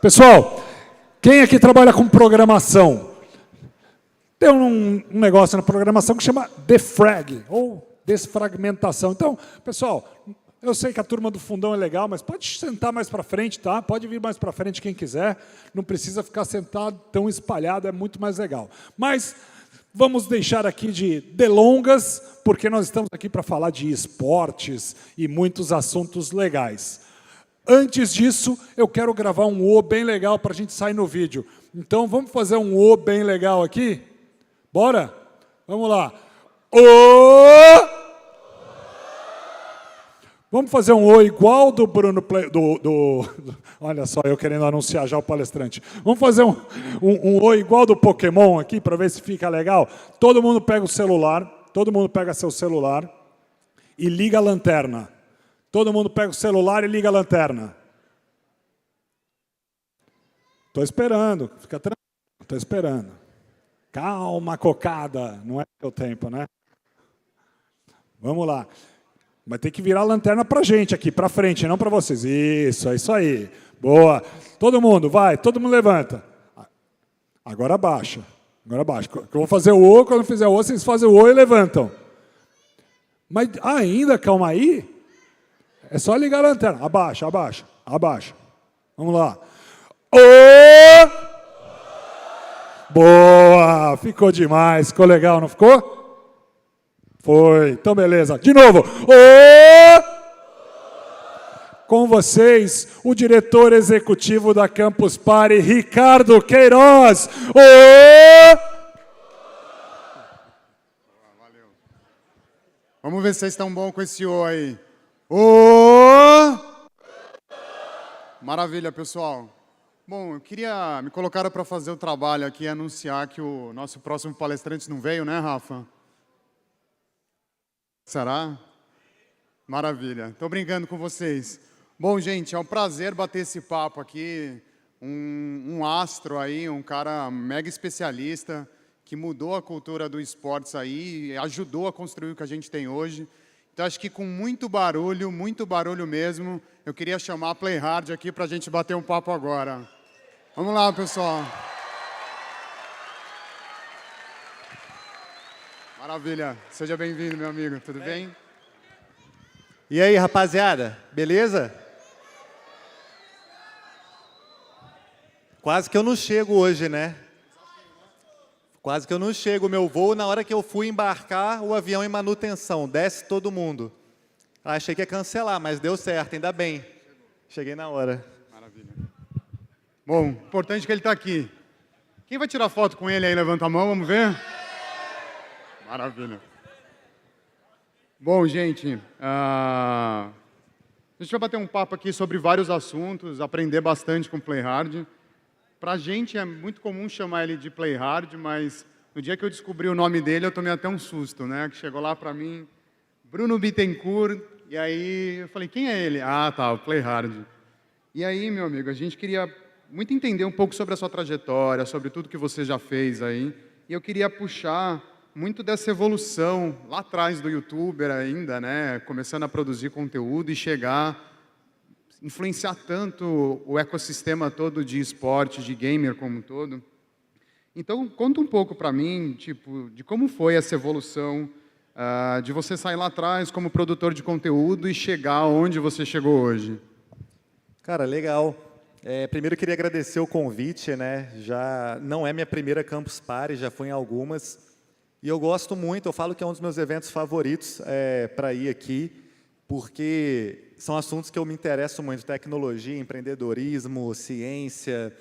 Pessoal, quem aqui trabalha com programação? Tem um negócio na programação que chama defrag, ou desfragmentação. Então, pessoal, eu sei que a turma do fundão é legal, mas pode sentar mais para frente, tá? Pode vir mais para frente quem quiser. Não precisa ficar sentado tão espalhado, é muito mais legal. Mas vamos deixar aqui de delongas, porque nós estamos aqui para falar de esportes e muitos assuntos legais. Antes disso, eu quero gravar um O bem legal para a gente sair no vídeo. Então, vamos fazer um O bem legal aqui? Bora? Vamos lá. O! Vamos fazer um O igual do Bruno... Olha só, eu querendo anunciar já o palestrante. Vamos fazer um O igual do Pokémon aqui, para ver se fica legal. Todo mundo pega o celular, todo mundo pega seu celular e liga a lanterna. Todo mundo pega o celular e liga a lanterna. Estou esperando, fica tranquilo, estou esperando. Calma, cocada, não é teu tempo, né? Vamos lá. Vai ter que virar a lanterna para a gente aqui, para frente, não para vocês. Isso, é isso aí. Boa. Todo mundo, vai, todo mundo levanta. Agora abaixa. Agora abaixa. Eu vou fazer o O, quando eu fizer o O, vocês fazem o O e levantam. Mas ainda, calma aí. É só ligar a lanterna. Abaixa, abaixa, abaixa. Vamos lá. O! Boa! Ficou demais. Ficou legal, não ficou? Foi. Então, beleza. De novo. O! Com vocês, o diretor executivo da Campus Party, Ricardo Queiroz. O! Valeu. Vamos ver se vocês estão bons com esse O aí. O! Maravilha, pessoal. Bom, eu queria... Me colocaram para fazer o trabalho aqui e anunciar que o nosso próximo palestrante não veio, né, Rafa? Será? Maravilha. Estou brincando com vocês. Bom, gente, é um prazer bater esse papo aqui. Um astro aí, um cara mega especialista que mudou a cultura do esportes aí e ajudou a construir o que a gente tem hoje. Então, acho que com muito barulho mesmo, eu queria chamar a Play Hard aqui para a gente bater um papo agora. Vamos lá, pessoal. Maravilha. Seja bem-vindo, meu amigo. Tudo bem? E aí, rapaziada? Beleza? Quase que eu não chego hoje, né? Quase que eu não chego. Meu voo, na hora que eu fui embarcar, o avião em manutenção. Desce todo mundo. Achei que ia cancelar, mas deu certo, ainda bem. Cheguei na hora. Maravilha. Bom, importante que ele está aqui. Quem vai tirar foto com ele aí? Levanta a mão, vamos ver? Maravilha. Bom, gente, a gente vai bater um papo aqui sobre vários assuntos, aprender bastante com o Play Hard. Para a gente é muito comum chamar ele de Play Hard, mas no dia que eu descobri o nome dele, eu tomei até um susto, né? Que chegou lá para mim, Bruno Bittencourt, e aí eu falei, quem é ele? Ah, tá, o Play Hard. E aí, meu amigo, a gente queria muito entender um pouco sobre a sua trajetória, sobre tudo que você já fez aí, e eu queria puxar muito dessa evolução lá atrás do YouTuber ainda, né? Começando a produzir conteúdo e chegar... influenciar tanto o ecossistema todo de esporte, de gamer como um todo. Então, conta um pouco para mim, tipo, de como foi essa evolução de você sair lá atrás como produtor de conteúdo e chegar onde você chegou hoje. Cara, legal. Primeiro, eu queria agradecer o convite, né? Já não é minha primeira Campus Party, já fui em algumas. E eu gosto muito, eu falo que é um dos meus eventos favoritos para ir aqui, porque são assuntos que eu me interesso muito, tecnologia, empreendedorismo, ciência.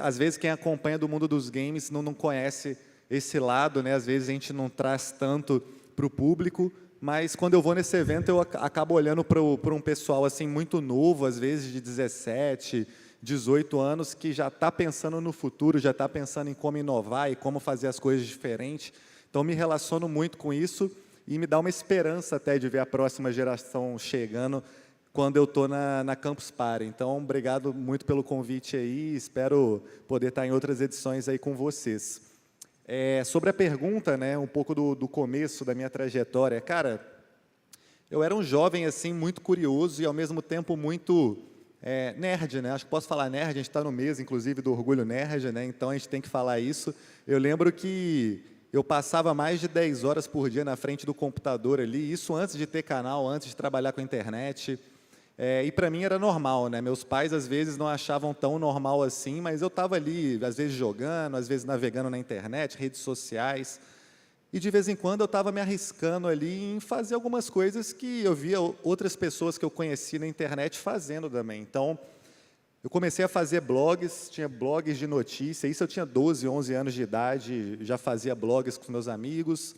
Às vezes, quem acompanha do mundo dos games não conhece esse lado, né? Às vezes, a gente não traz tanto para o público, mas quando eu vou nesse evento, eu acabo olhando para um pessoal assim, muito novo, às vezes de 17, 18 anos, que já está pensando no futuro, já está pensando em como inovar e como fazer as coisas diferentes. Então, me relaciono muito com isso. E me dá uma esperança até de ver a próxima geração chegando quando eu estou na Campus Party. Então, obrigado muito pelo convite aí. Espero poder estar em outras edições aí com vocês. Sobre a pergunta, né, um pouco do começo da minha trajetória. Cara, eu era um jovem assim, muito curioso e, ao mesmo tempo, muito nerd, né? Acho que posso falar nerd, a gente está no mês, inclusive, do Orgulho Nerd, né? Então a gente tem que falar isso. Eu lembro que eu passava mais de 10 horas por dia na frente do computador ali, isso antes de ter canal, antes de trabalhar com a internet. E para mim era normal, né? Meus pais às vezes não achavam tão normal assim, mas eu estava ali, às vezes jogando, às vezes navegando na internet, redes sociais. E de vez em quando eu estava me arriscando ali em fazer algumas coisas que eu via outras pessoas que eu conheci na internet fazendo também. Então, eu comecei a fazer blogs, tinha blogs de notícia, isso eu tinha 12, 11 anos de idade, já fazia blogs com meus amigos.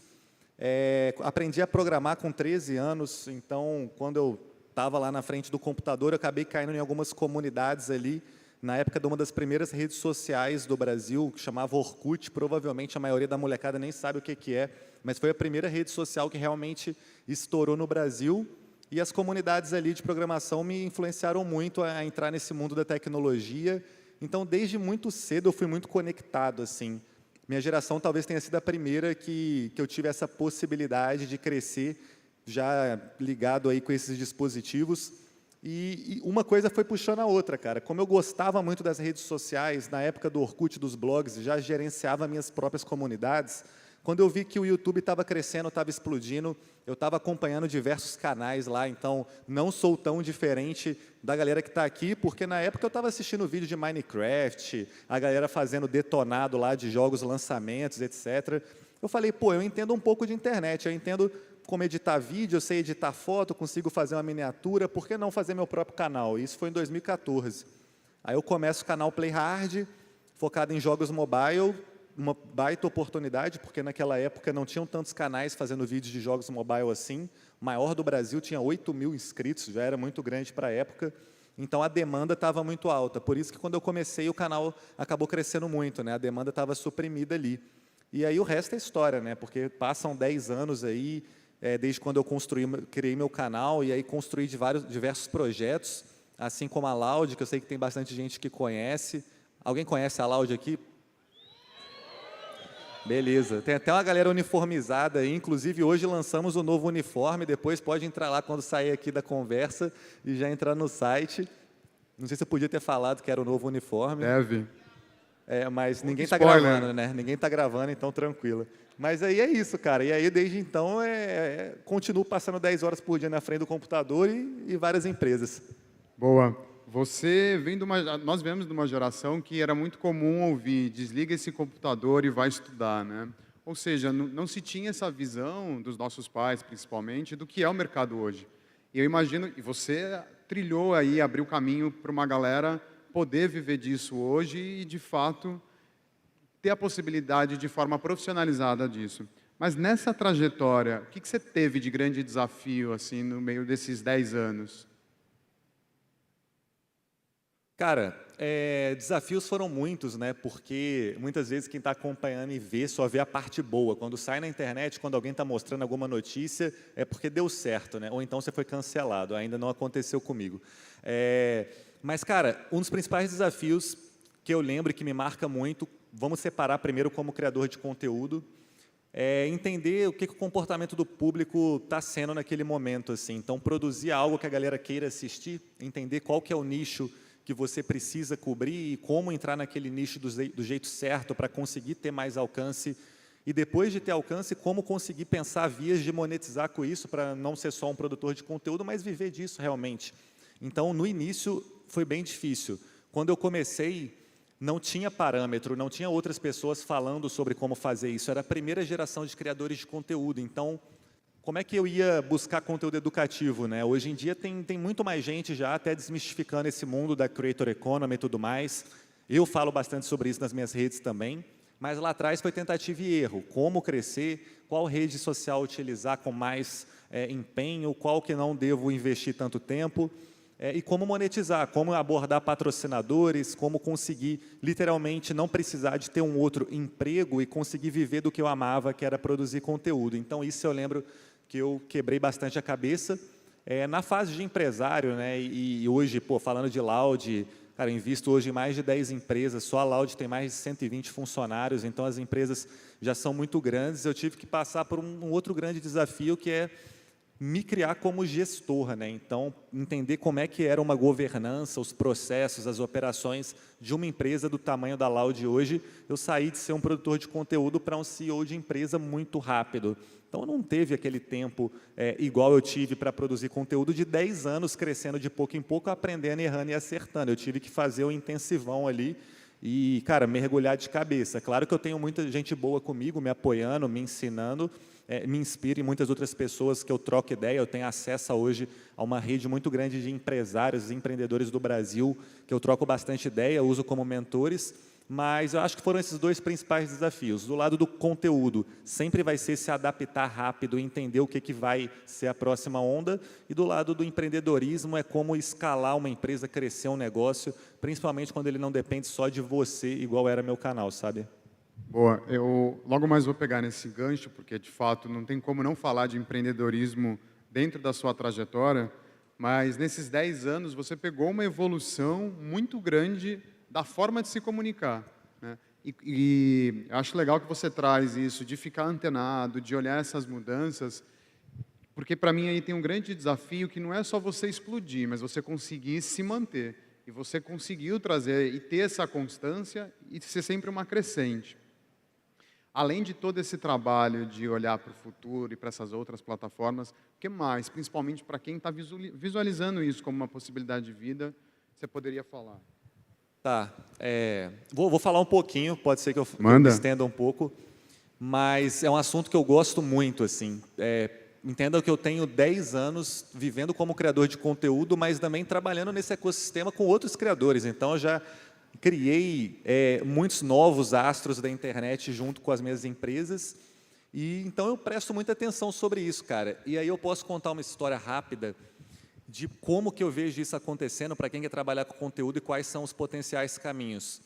Aprendi a programar com 13 anos, então, quando eu estava lá na frente do computador, eu acabei caindo em algumas comunidades ali, na época de uma das primeiras redes sociais do Brasil, que chamava Orkut, provavelmente a maioria da molecada nem sabe o que é, mas foi a primeira rede social que realmente estourou no Brasil, e as comunidades ali de programação me influenciaram muito a entrar nesse mundo da tecnologia. Então, desde muito cedo, eu fui muito conectado, assim. Minha geração talvez tenha sido a primeira que eu tive essa possibilidade de crescer já ligado aí com esses dispositivos, e uma coisa foi puxando a outra, cara. Como eu gostava muito das redes sociais, na época do Orkut, dos blogs, já gerenciava minhas próprias comunidades, quando eu vi que o YouTube estava crescendo, estava explodindo, eu estava acompanhando diversos canais lá, então não sou tão diferente da galera que está aqui, porque na época eu estava assistindo vídeo de Minecraft, a galera fazendo detonado lá de jogos, lançamentos, etc. Eu falei, pô, eu entendo um pouco de internet, eu entendo como editar vídeo, eu sei editar foto, consigo fazer uma miniatura, por que não fazer meu próprio canal? Isso foi em 2014. Aí eu começo o canal Play Hard, focado em jogos mobile, uma baita oportunidade, porque naquela época não tinham tantos canais fazendo vídeos de jogos mobile assim. O maior do Brasil tinha 8.000 inscritos, já era muito grande para a época. Então a demanda estava muito alta. Por isso que quando eu comecei o canal acabou crescendo muito, né? A demanda estava suprimida ali. E aí o resto é história, né? Porque passam 10 anos aí, desde quando eu criei meu canal, e aí construí diversos projetos, assim como a Loud, que eu sei que tem bastante gente que conhece. Alguém conhece a Loud aqui? Beleza. Tem até uma galera uniformizada aí, inclusive hoje lançamos o novo uniforme, depois pode entrar lá quando sair aqui da conversa e já entrar no site. Não sei se eu podia ter falado que era o novo uniforme. Deve. Mas ninguém está Spoiler. gravando, né? Ninguém está gravando, então tranquilo. Mas aí é isso, cara. E aí, desde então, continuo passando 10 horas por dia na frente do computador e várias empresas. Boa. Nós viemos de uma geração que era muito comum ouvir, desliga esse computador e vai estudar, né? Ou seja, não se tinha essa visão dos nossos pais, principalmente, do que é o mercado hoje. E eu imagino, e você trilhou aí, abriu caminho para uma galera poder viver disso hoje e, de fato, ter a possibilidade de forma profissionalizada disso. Mas nessa trajetória, o que você teve de grande desafio, assim, no meio desses 10 anos? Cara, desafios foram muitos, né? Porque muitas vezes quem está acompanhando e vê só vê a parte boa. Quando sai na internet, quando alguém está mostrando alguma notícia, é porque deu certo, né? Ou então você foi cancelado. Ainda não aconteceu comigo. Mas, cara, um dos principais desafios que eu lembro e que me marca muito, vamos separar primeiro como criador de conteúdo, entender o que o comportamento do público está sendo naquele momento, assim. Então, produzir algo que a galera queira assistir, entender qual que é o nicho que você precisa cobrir e como entrar naquele nicho do jeito certo para conseguir ter mais alcance. E depois de ter alcance, como conseguir pensar vias de monetizar com isso para não ser só um produtor de conteúdo, mas viver disso realmente. Então, no início, foi bem difícil. Quando eu comecei, não tinha parâmetro, não tinha outras pessoas falando sobre como fazer isso. Era a primeira geração de criadores de conteúdo. Então, como é que eu ia buscar conteúdo educativo, né? Hoje em dia tem muito mais gente já até desmistificando esse mundo da Creator Economy e tudo mais. Eu falo bastante sobre isso nas minhas redes também. Mas lá atrás foi tentativa e erro. Como crescer, qual rede social utilizar com mais empenho, qual que não devo investir tanto tempo. E como monetizar, como abordar patrocinadores, como conseguir, literalmente, não precisar de ter um outro emprego e conseguir viver do que eu amava, que era produzir conteúdo. Então, isso eu lembro que eu quebrei bastante a cabeça. Na fase de empresário, né, e hoje, falando de Loud, cara, eu invisto hoje em mais de 10 empresas, só a Loud tem mais de 120 funcionários, então as empresas já são muito grandes. Eu tive que passar por um outro grande desafio, que é me criar como gestor, né? Então, entender como é que era uma governança, os processos, as operações de uma empresa do tamanho da Loud hoje. Eu saí de ser um produtor de conteúdo para um CEO de empresa muito rápido. Então, não teve aquele tempo igual eu tive para produzir conteúdo de 10 anos, crescendo de pouco em pouco, aprendendo, errando e acertando. Eu tive que fazer o intensivão ali e, cara, mergulhar de cabeça. Claro que eu tenho muita gente boa comigo, me apoiando, me ensinando, me inspira em muitas outras pessoas que eu troco ideia. Eu tenho acesso hoje a uma rede muito grande de empresários e empreendedores do Brasil, que eu troco bastante ideia, uso como mentores, mas eu acho que foram esses dois principais desafios. Do lado do conteúdo, sempre vai ser se adaptar rápido, entender o que vai ser a próxima onda, e do lado do empreendedorismo é como escalar uma empresa, crescer um negócio, principalmente quando ele não depende só de você, igual era meu canal, sabe? Boa, eu logo mais vou pegar nesse gancho, porque de fato não tem como não falar de empreendedorismo dentro da sua trajetória, mas nesses 10 anos você pegou uma evolução muito grande da forma de se comunicar, né? E acho legal que você traz isso, de ficar antenado, de olhar essas mudanças, porque para mim aí tem um grande desafio que não é só você explodir, mas você conseguir se manter. E você conseguiu trazer e ter essa constância e ser sempre uma crescente. Além de todo esse trabalho de olhar para o futuro e para essas outras plataformas, o que mais, principalmente para quem está visualizando isso como uma possibilidade de vida, você poderia falar? Tá, vou falar um pouquinho, pode ser que eu Manda. me estenda um pouco, mas é um assunto que eu gosto muito, assim. Entenda que eu tenho 10 anos vivendo como criador de conteúdo, mas também trabalhando nesse ecossistema com outros criadores. Então, eu já criei muitos novos astros da internet junto com as minhas empresas, e então eu presto muita atenção sobre isso, cara. E aí eu posso contar uma história rápida de como que eu vejo isso acontecendo para quem quer trabalhar com conteúdo e quais são os potenciais caminhos.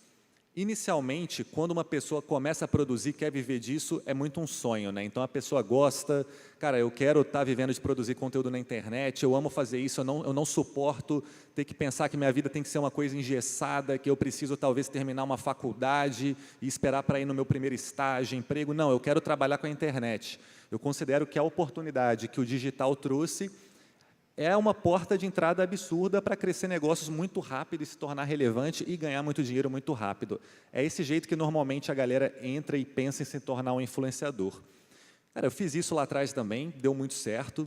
Inicialmente, quando uma pessoa começa a produzir, quer viver disso, é muito um sonho, né? Então a pessoa gosta, cara, eu quero estar vivendo de produzir conteúdo na internet, eu amo fazer isso, eu não suporto ter que pensar que minha vida tem que ser uma coisa engessada, que eu preciso talvez terminar uma faculdade e esperar para ir no meu primeiro estágio, emprego. Não, eu quero trabalhar com a internet. Eu considero que a oportunidade que o digital trouxe é uma porta de entrada absurda para crescer negócios muito rápido e se tornar relevante e ganhar muito dinheiro muito rápido. É esse jeito que normalmente a galera entra e pensa em se tornar um influenciador. Cara, eu fiz isso lá atrás também, deu muito certo.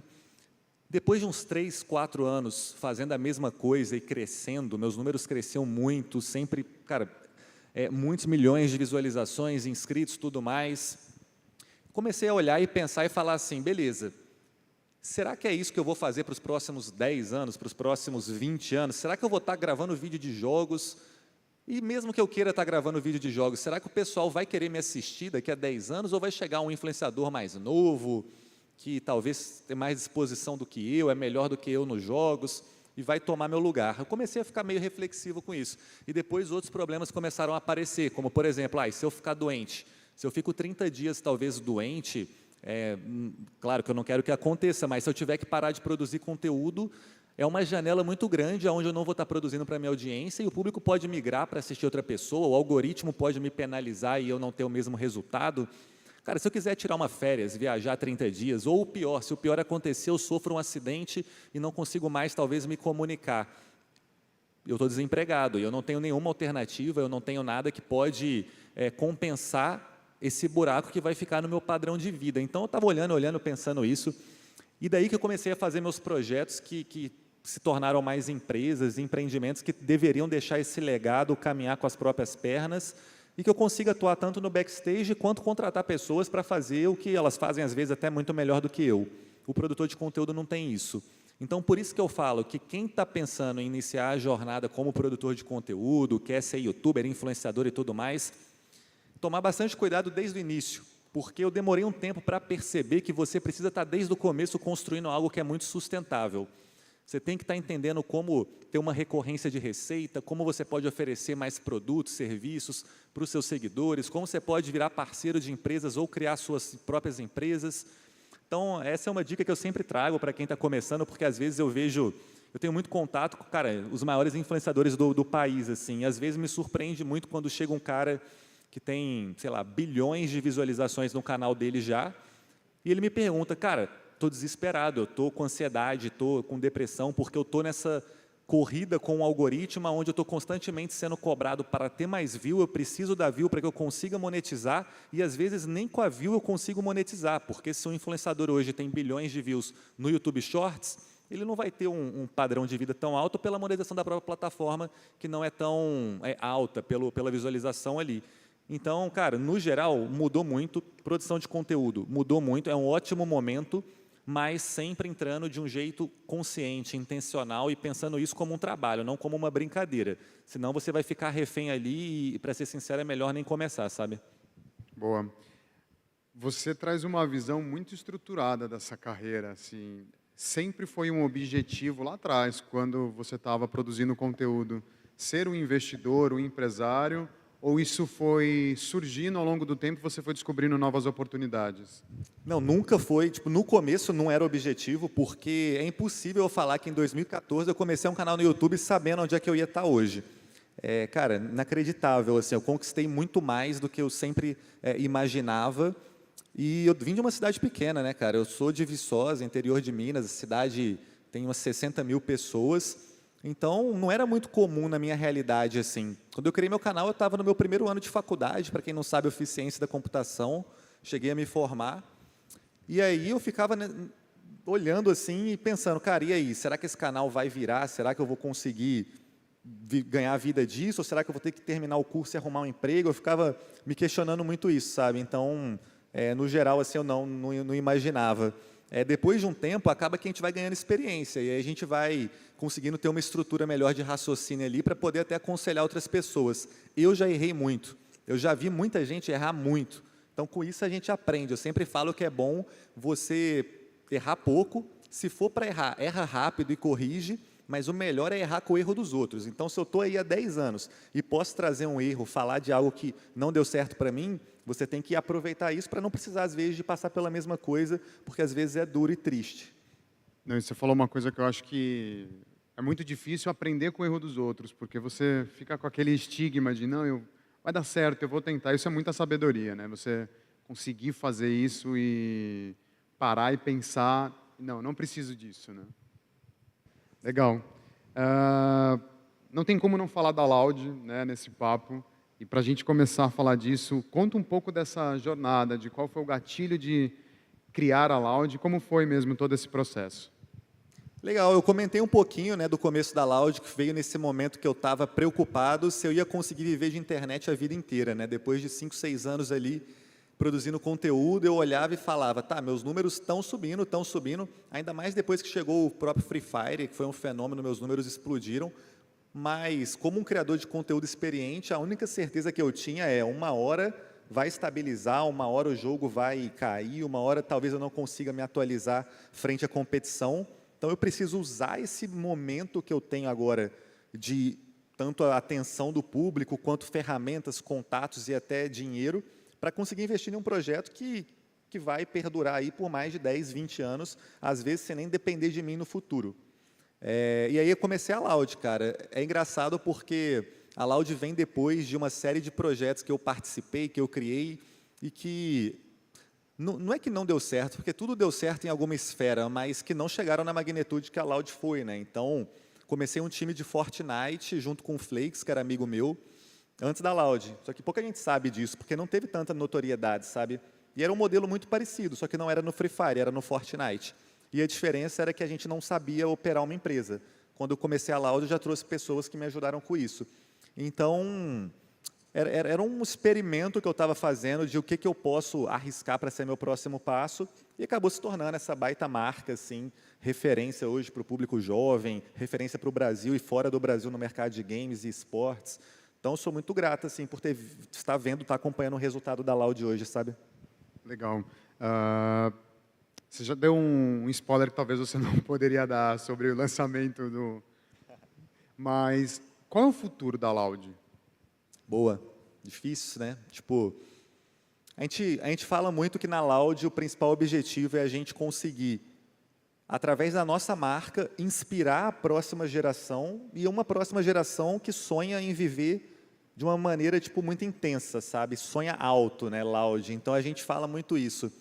Depois de uns 3, 4 anos fazendo a mesma coisa e crescendo, meus números cresciam muito, sempre, cara, muitos milhões de visualizações, inscritos, tudo mais. Comecei a olhar e pensar e falar assim, beleza, será que é isso que eu vou fazer para os próximos 10 anos, para os próximos 20 anos? Será que eu vou estar gravando vídeo de jogos? E mesmo que eu queira estar gravando vídeo de jogos, será que o pessoal vai querer me assistir daqui a 10 anos? Ou vai chegar um influenciador mais novo, que talvez tenha mais disposição do que eu, é melhor do que eu nos jogos, e vai tomar meu lugar? Eu comecei a ficar meio reflexivo com isso. E depois outros problemas começaram a aparecer, como por exemplo, se eu ficar doente, se eu fico 30 dias talvez doente, claro que eu não quero que aconteça, mas se eu tiver que parar de produzir conteúdo, é uma janela muito grande onde eu não vou estar produzindo para a minha audiência e o público pode migrar para assistir outra pessoa, o algoritmo pode me penalizar e eu não ter o mesmo resultado. Cara, se eu quiser tirar uma férias, viajar 30 dias, ou o pior, se o pior acontecer, eu sofro um acidente e não consigo mais talvez me comunicar. Eu estou desempregado e eu não tenho nenhuma alternativa, eu não tenho nada que pode compensar esse buraco que vai ficar no meu padrão de vida. Então, eu estava olhando, pensando isso, e daí que eu comecei a fazer meus projetos que se tornaram mais empresas, empreendimentos que deveriam deixar esse legado, caminhar com as próprias pernas, e que eu consiga atuar tanto no backstage, quanto contratar pessoas para fazer o que elas fazem, às vezes, até muito melhor do que eu. O produtor de conteúdo não tem isso. Então, por isso que eu falo que quem está pensando em iniciar a jornada como produtor de conteúdo, quer ser youtuber, influenciador e tudo mais, tomar bastante cuidado desde o início, porque eu demorei um tempo para perceber que você precisa estar desde o começo construindo algo que é muito sustentável. Você tem que estar entendendo como ter uma recorrência de receita, como você pode oferecer mais produtos, serviços para os seus seguidores, como você pode virar parceiro de empresas ou criar suas próprias empresas. Então, essa é uma dica que eu sempre trago para quem está começando, porque às vezes eu tenho muito contato com, cara, os maiores influenciadores do país, assim, e às vezes me surpreende muito quando chega um cara que tem, sei lá, bilhões de visualizações no canal dele já, e ele me pergunta, cara, tô desesperado, eu tô com ansiedade, tô com depressão, porque eu tô nessa corrida com um algoritmo onde eu estou constantemente sendo cobrado para ter mais view, eu preciso da view para que eu consiga monetizar, e às vezes nem com a view eu consigo monetizar, porque se um influenciador hoje tem bilhões de views no YouTube Shorts, ele não vai ter um padrão de vida tão alto pela monetização da própria plataforma, que não é tão alta pela visualização ali. Então, cara, no geral, mudou muito, produção de conteúdo mudou muito, é um ótimo momento, mas sempre entrando de um jeito consciente, intencional e pensando isso como um trabalho, não como uma brincadeira. Senão você vai ficar refém ali e, para ser sincero, é melhor nem começar, sabe? Boa. Você traz uma visão muito estruturada dessa carreira, assim. Sempre foi um objetivo lá atrás, quando você estava produzindo conteúdo, ser um investidor, um empresário, ou isso foi surgindo ao longo do tempo e você foi descobrindo novas oportunidades? Não, nunca foi. Tipo, no começo não era objetivo, porque é impossível eu falar que em 2014 eu comecei um canal no YouTube sabendo onde é que eu ia estar hoje. Cara, inacreditável. Assim, eu conquistei muito mais do que eu sempre imaginava. E eu vim de uma cidade pequena, né, cara? Eu sou de Viçosa, interior de Minas. A cidade tem umas 60 mil pessoas. Então, não era muito comum na minha realidade, assim. Quando eu criei meu canal, eu estava no meu primeiro ano de faculdade, para quem não sabe, eu fiz ciência da computação, cheguei a me formar, e aí eu ficava, né, olhando assim e pensando, cara, e aí, será que esse canal vai virar? Será que eu vou conseguir ganhar a vida disso? Ou será que eu vou ter que terminar o curso e arrumar um emprego? Eu ficava me questionando muito isso, sabe? Então, no geral, assim, eu não imaginava. Depois de um tempo, acaba que a gente vai ganhando experiência, e aí a gente vai conseguindo ter uma estrutura melhor de raciocínio ali para poder até aconselhar outras pessoas. Eu já errei muito, eu já vi muita gente errar muito, então com isso a gente aprende. Eu sempre falo que é bom você errar pouco, se for para errar, erra rápido e corrige, mas o melhor é errar com o erro dos outros. Então, se eu estou aí há 10 anos e posso trazer um erro, falar de algo que não deu certo para mim, você tem que aproveitar isso para não precisar, às vezes, de passar pela mesma coisa, porque às vezes é duro e triste. Não, e você falou uma coisa que eu acho que é muito difícil aprender com o erro dos outros, porque você fica com aquele estigma de, não, vai dar certo, eu vou tentar. Isso é muita sabedoria, né? Você conseguir fazer isso e parar e pensar, não preciso disso, né? Legal. Não tem como não falar da Loud, né, nesse papo. E para a gente começar a falar disso, conta um pouco dessa jornada, de qual foi o gatilho de criar a Loud, como foi mesmo todo esse processo. Legal, eu comentei um pouquinho, né, do começo da Loud, que veio nesse momento que eu estava preocupado se eu ia conseguir viver de internet a vida inteira, né? Depois de 5, 6 anos ali produzindo conteúdo, eu olhava e falava, tá, meus números estão subindo, ainda mais depois que chegou o próprio Free Fire, que foi um fenômeno, meus números explodiram, mas como um criador de conteúdo experiente, a única certeza que eu tinha é uma hora vai estabilizar, uma hora o jogo vai cair, uma hora talvez eu não consiga me atualizar frente à competição, então eu preciso usar esse momento que eu tenho agora de tanto a atenção do público, quanto ferramentas, contatos e até dinheiro, para conseguir investir em um projeto que vai perdurar aí por mais de 10, 20 anos, às vezes sem nem depender de mim no futuro. E aí eu comecei a Loud, cara. É engraçado porque a Loud vem depois de uma série de projetos que eu participei, que eu criei, e que não é que não deu certo, porque tudo deu certo em alguma esfera, mas que não chegaram na magnitude que a Loud foi, né? Então, comecei um time de Fortnite junto com o Flakes, que era amigo meu, antes da Loud. Só que pouca gente sabe disso, porque não teve tanta notoriedade, sabe? E era um modelo muito parecido, só que não era no Free Fire, era no Fortnite. E a diferença era que a gente não sabia operar uma empresa. Quando eu comecei a Loud, eu já trouxe pessoas que me ajudaram com isso. Então, era um experimento que eu estava fazendo de o que eu posso arriscar para ser meu próximo passo, e acabou se tornando essa baita marca, assim, referência hoje para o público jovem, referência para o Brasil e fora do Brasil no mercado de games e esportes. Então, eu sou muito grato, assim, por estar vendo, estar acompanhando o resultado da Loud hoje, sabe? Legal. Você já deu um spoiler que talvez você não poderia dar sobre o lançamento do... Mas qual é o futuro da Loud? Boa. Difícil, né? Tipo, a gente fala muito que na Loud o principal objetivo é a gente conseguir, através da nossa marca, inspirar a próxima geração, e uma próxima geração que sonha em viver de uma maneira tipo muito intensa, sabe? Sonha alto, né, Loud. Então a gente fala muito isso.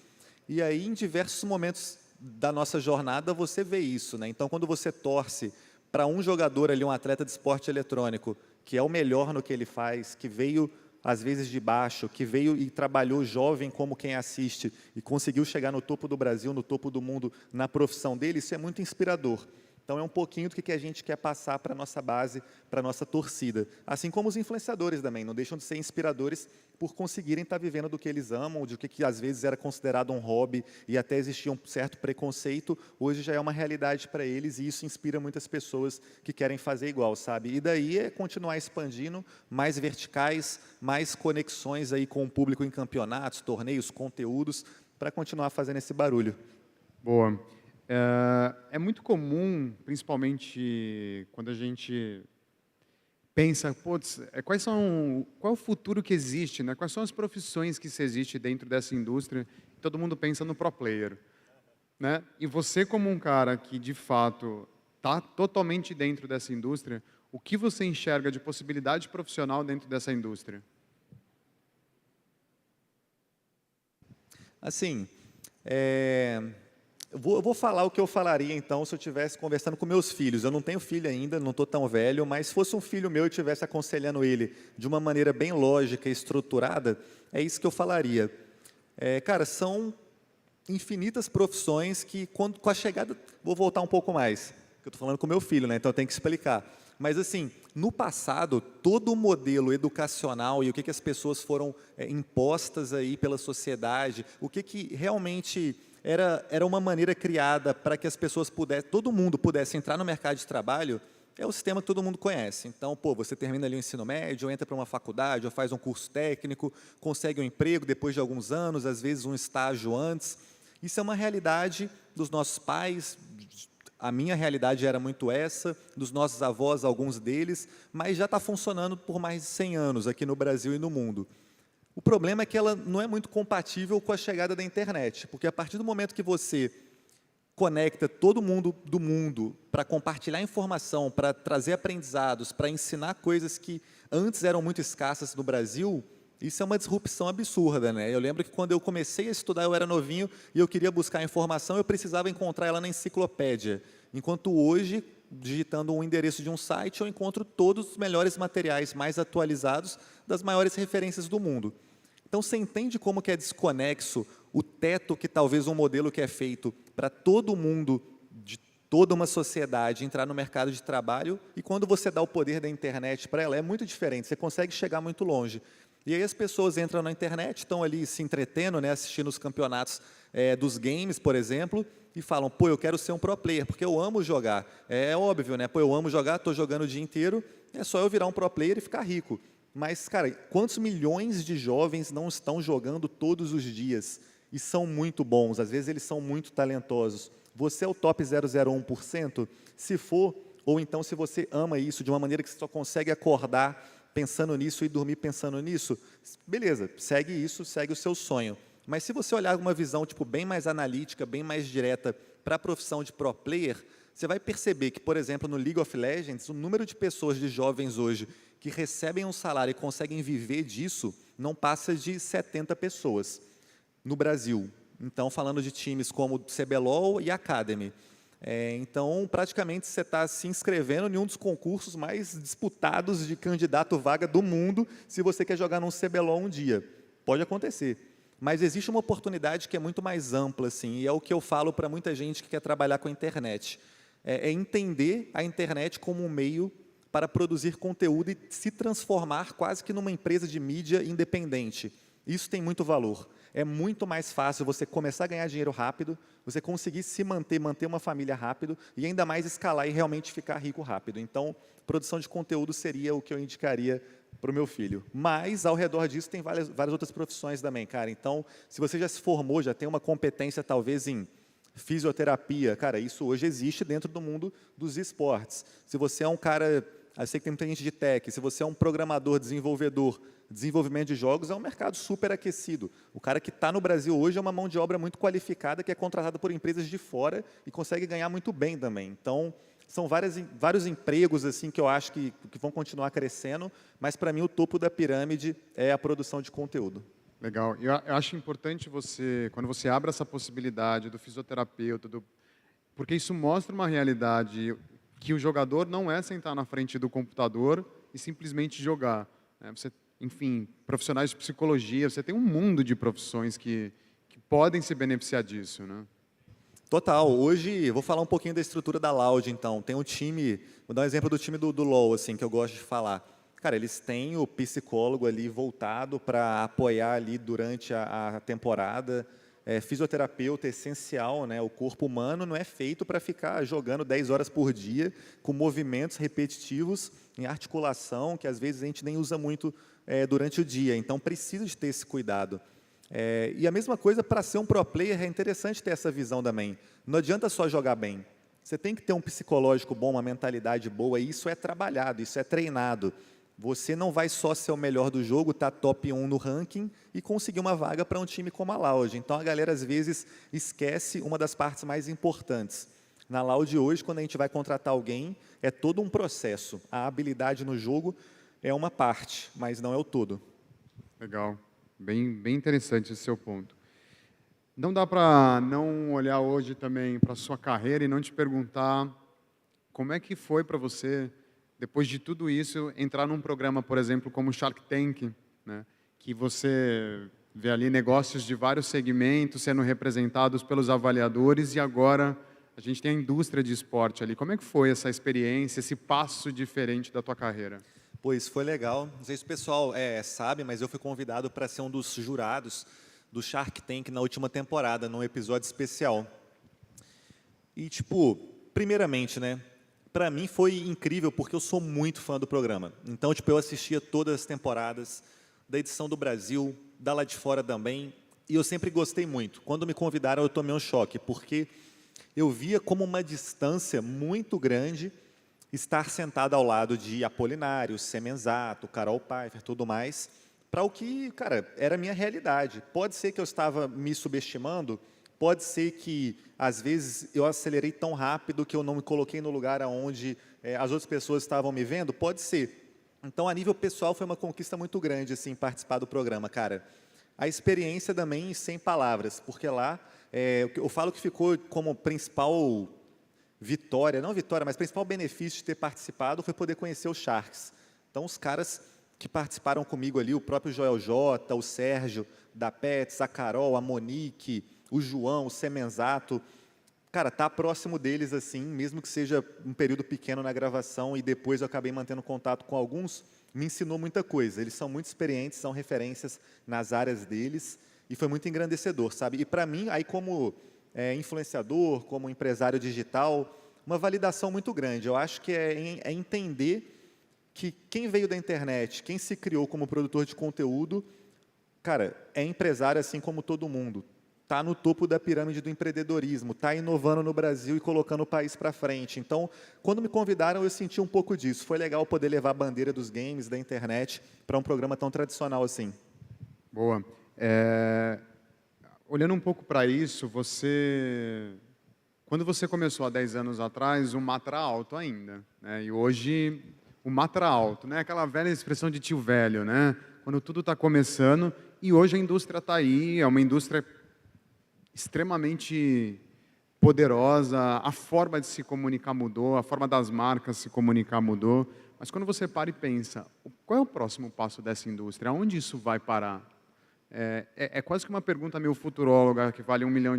E aí, em diversos momentos da nossa jornada, você vê isso, né? Então, quando você torce para um jogador ali, um atleta de esporte eletrônico, que é o melhor no que ele faz, que veio às vezes de baixo, que veio e trabalhou jovem como quem assiste e conseguiu chegar no topo do Brasil, no topo do mundo, na profissão dele, isso é muito inspirador. Então, é um pouquinho do que a gente quer passar para a nossa base, para a nossa torcida. Assim como os influenciadores também, não deixam de ser inspiradores por conseguirem estar vivendo do que eles amam, de que às vezes era considerado um hobby e até existia um certo preconceito, hoje já é uma realidade para eles e isso inspira muitas pessoas que querem fazer igual, sabe? E daí é continuar expandindo, mais verticais, mais conexões aí com o público em campeonatos, torneios, conteúdos, para continuar fazendo esse barulho. Boa. É muito comum, principalmente quando a gente pensa, putz, qual é o futuro que existe, né? Quais são as profissões que se existe dentro dessa indústria? Todo mundo pensa no pro player, né? E você como um cara que, de fato, está totalmente dentro dessa indústria, o que você enxerga de possibilidade profissional dentro dessa indústria? Assim, eu vou falar o que eu falaria, então, se eu estivesse conversando com meus filhos. Eu não tenho filho ainda, não estou tão velho, mas se fosse um filho meu e eu estivesse aconselhando ele de uma maneira bem lógica e estruturada, é isso que eu falaria. Cara, são infinitas profissões que, com a chegada... Vou voltar um pouco mais, que eu estou falando com meu filho, né? Então eu tenho que explicar. Mas, assim, no passado, todo o modelo educacional e o que as pessoas foram impostas aí pela sociedade, o que realmente... Era uma maneira criada para que as pessoas pudessem, todo mundo pudesse entrar no mercado de trabalho, é o sistema que todo mundo conhece. Então, você termina ali o ensino médio, ou entra para uma faculdade, ou faz um curso técnico, consegue um emprego depois de alguns anos, às vezes um estágio antes. Isso é uma realidade dos nossos pais, a minha realidade era muito essa, dos nossos avós, alguns deles, mas já está funcionando por mais de 100 anos aqui no Brasil e no mundo. O problema é que ela não é muito compatível com a chegada da internet, porque a partir do momento que você conecta todo mundo do mundo para compartilhar informação, para trazer aprendizados, para ensinar coisas que antes eram muito escassas no Brasil, isso é uma disrupção absurda, né? Eu lembro que quando eu comecei a estudar, eu era novinho e eu queria buscar informação, eu precisava encontrar ela na enciclopédia, enquanto hoje, digitando um endereço de um site, eu encontro todos os melhores materiais mais atualizados das maiores referências do mundo. Então, você entende como que é desconexo o teto que talvez um modelo que é feito para todo mundo, de toda uma sociedade, entrar no mercado de trabalho, e quando você dá o poder da internet para ela, é muito diferente, você consegue chegar muito longe. E aí as pessoas entram na internet, estão ali se entretendo, né, assistindo os campeonatos dos games, por exemplo, e falam, eu quero ser um pro player, porque eu amo jogar. É óbvio, né? Eu amo jogar, estou jogando o dia inteiro, é só eu virar um pro player e ficar rico. Mas, cara, quantos milhões de jovens não estão jogando todos os dias e são muito bons? Às vezes eles são muito talentosos. Você é o top 001%? Se for, ou então se você ama isso de uma maneira que você só consegue acordar pensando nisso e dormir pensando nisso, beleza, segue isso, segue o seu sonho. Mas se você olhar uma visão bem mais analítica, bem mais direta para a profissão de pro player, você vai perceber que, por exemplo, no League of Legends, o número de pessoas, de jovens hoje, que recebem um salário e conseguem viver disso, não passa de 70 pessoas no Brasil. Então, falando de times como o CBLOL e Academy. Então, praticamente, você está se inscrevendo em um dos concursos mais disputados de candidato vaga do mundo, se você quer jogar num CBLOL um dia. Pode acontecer. Mas existe uma oportunidade que é muito mais ampla, assim, e é o que eu falo para muita gente que quer trabalhar com a internet. É entender a internet como um meio para produzir conteúdo e se transformar quase que numa empresa de mídia independente. Isso tem muito valor. É muito mais fácil você começar a ganhar dinheiro rápido, você conseguir se manter uma família rápido e ainda mais escalar e realmente ficar rico rápido. Então, produção de conteúdo seria o que eu indicaria para o meu filho. Mas, ao redor disso, tem várias outras profissões também, cara. Então, se você já se formou, já tem uma competência, talvez, em fisioterapia, cara, isso hoje existe dentro do mundo dos esportes. Se você é um cara, eu sei que tem muita gente de tech, se você é um programador, desenvolvedor, desenvolvimento de jogos, é um mercado super aquecido. O cara que está no Brasil hoje é uma mão de obra muito qualificada, que é contratada por empresas de fora e consegue ganhar muito bem também. Então, são vários empregos assim que eu acho que vão continuar crescendo, mas para mim o topo da pirâmide é a produção de conteúdo. Legal. Eu acho importante você, quando você abre essa possibilidade do fisioterapeuta, porque isso mostra uma realidade que o jogador não é sentar na frente do computador e simplesmente jogar, né? Você, enfim, profissionais de psicologia, você tem um mundo de profissões que podem se beneficiar disso, né? Total. Hoje, eu vou falar um pouquinho da estrutura da Loud, então. Tem um time, vou dar um exemplo do time do LoL, assim, que eu gosto de falar. Cara, eles têm o psicólogo ali voltado para apoiar ali durante a temporada. Fisioterapeuta é essencial, né? O corpo humano não é feito para ficar jogando 10 horas por dia, com movimentos repetitivos em articulação, que às vezes a gente nem usa muito durante o dia. Então, precisa de ter esse cuidado. E a mesma coisa para ser um pro player, é interessante ter essa visão também. Não adianta só jogar bem. Você tem que ter um psicológico bom, uma mentalidade boa, e isso é trabalhado, isso é treinado. Você não vai só ser o melhor do jogo, estar top 1 no ranking e conseguir uma vaga para um time como a Loud. Então, a galera, às vezes, esquece uma das partes mais importantes. Na Loud, hoje, quando a gente vai contratar alguém, é todo um processo. A habilidade no jogo é uma parte, mas não é o todo. Legal. Bem interessante esse seu ponto. Não dá para não olhar hoje também para a sua carreira e não te perguntar como é que foi para você, depois de tudo isso, entrar num programa, por exemplo, como Shark Tank, né? Que você vê ali negócios de vários segmentos sendo representados pelos avaliadores e agora a gente tem a indústria de esporte ali. Como é que foi essa experiência, esse passo diferente da tua carreira? Pois foi legal. Não sei se o pessoal sabe, mas eu fui convidado para ser um dos jurados do Shark Tank na última temporada, num episódio especial. E, tipo, primeiramente, né? Para mim foi incrível, porque eu sou muito fã do programa. Então, tipo, eu assistia todas as temporadas, da edição do Brasil, da lá de fora também, e eu sempre gostei muito. Quando me convidaram, eu tomei um choque, porque eu via como uma distância muito grande estar sentado ao lado de Apolinário, Semenzato, Carol Pfeiffer, tudo mais, para o que, cara, era a minha realidade. Pode ser que eu estava me subestimando, pode ser que, às vezes, eu acelerei tão rápido que eu não me coloquei no lugar onde as outras pessoas estavam me vendo, pode ser. Então, a nível pessoal, foi uma conquista muito grande, assim, participar do programa, cara. A experiência também, sem palavras, porque lá, eu falo que ficou como principal vitória, não vitória, mas principal benefício de ter participado foi poder conhecer os Sharks. Então, os caras que participaram comigo ali, o próprio Joel J, o Sérgio da Pets, a Carol, a Monique, o João, o Semenzato, cara, tá próximo deles assim, mesmo que seja um período pequeno na gravação e depois eu acabei mantendo contato com alguns, me ensinou muita coisa. Eles são muito experientes, são referências nas áreas deles e foi muito engrandecedor, sabe? E para mim, aí como influenciador, como empresário digital, uma validação muito grande. Eu acho que é entender que quem veio da internet, quem se criou como produtor de conteúdo, cara, é empresário assim como todo mundo. Está no topo da pirâmide do empreendedorismo, está inovando no Brasil e colocando o país para frente. Então, quando me convidaram, eu senti um pouco disso. Foi legal poder levar a bandeira dos games, da internet, para um programa tão tradicional assim. Boa. Olhando um pouco para isso, quando você começou há 10 anos atrás, o matra alto ainda, né? E hoje o matra alto, né? Aquela velha expressão de tio velho, né? Quando tudo está começando, e hoje a indústria está aí, é uma indústria extremamente poderosa, a forma de se comunicar mudou, a forma das marcas se comunicar mudou, mas quando você para e pensa, qual é o próximo passo dessa indústria? Aonde isso vai parar? É quase que uma pergunta meio futuróloga, que vale R$1 milhão,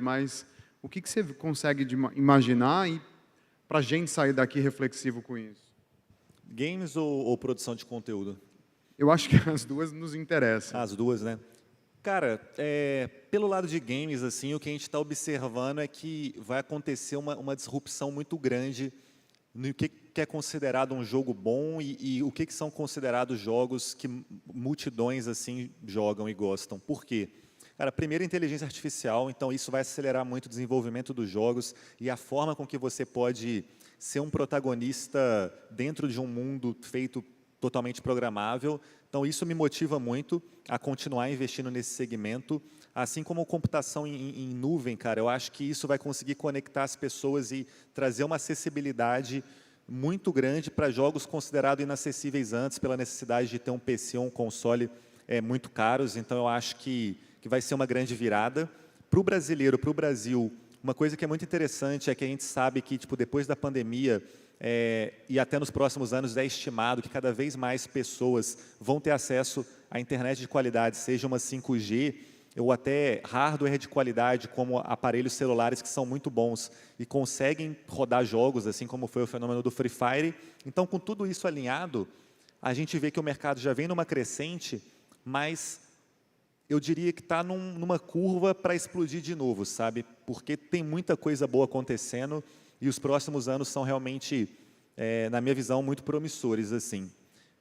mas o que você consegue imaginar e para a gente sair daqui reflexivo com isso? Games ou produção de conteúdo? Eu acho que as duas nos interessam. As duas, né? Cara, pelo lado de games, assim, o que a gente está observando é que vai acontecer uma disrupção muito grande no que é considerado um jogo bom e o que são considerados jogos que multidões assim jogam e gostam. Por quê? Cara, primeiro, inteligência artificial, então isso vai acelerar muito o desenvolvimento dos jogos e a forma com que você pode ser um protagonista dentro de um mundo feito totalmente programável. Então, isso me motiva muito a continuar investindo nesse segmento, assim como computação em nuvem, cara. Eu acho que isso vai conseguir conectar as pessoas e trazer uma acessibilidade muito grande para jogos considerados inacessíveis antes, pela necessidade de ter um PC ou um console muito caros, então eu acho que vai ser uma grande virada. Para o brasileiro, para o Brasil, uma coisa que é muito interessante é que a gente sabe que tipo, depois da pandemia, e até nos próximos anos é estimado que cada vez mais pessoas vão ter acesso à internet de qualidade, seja uma 5G ou até hardware de qualidade, como aparelhos celulares que são muito bons e conseguem rodar jogos, assim como foi o fenômeno do Free Fire. Então, com tudo isso alinhado, a gente vê que o mercado já vem numa crescente, mas eu diria que está numa curva para explodir de novo, sabe? Porque tem muita coisa boa acontecendo e os próximos anos são realmente, na minha visão, muito promissores, assim.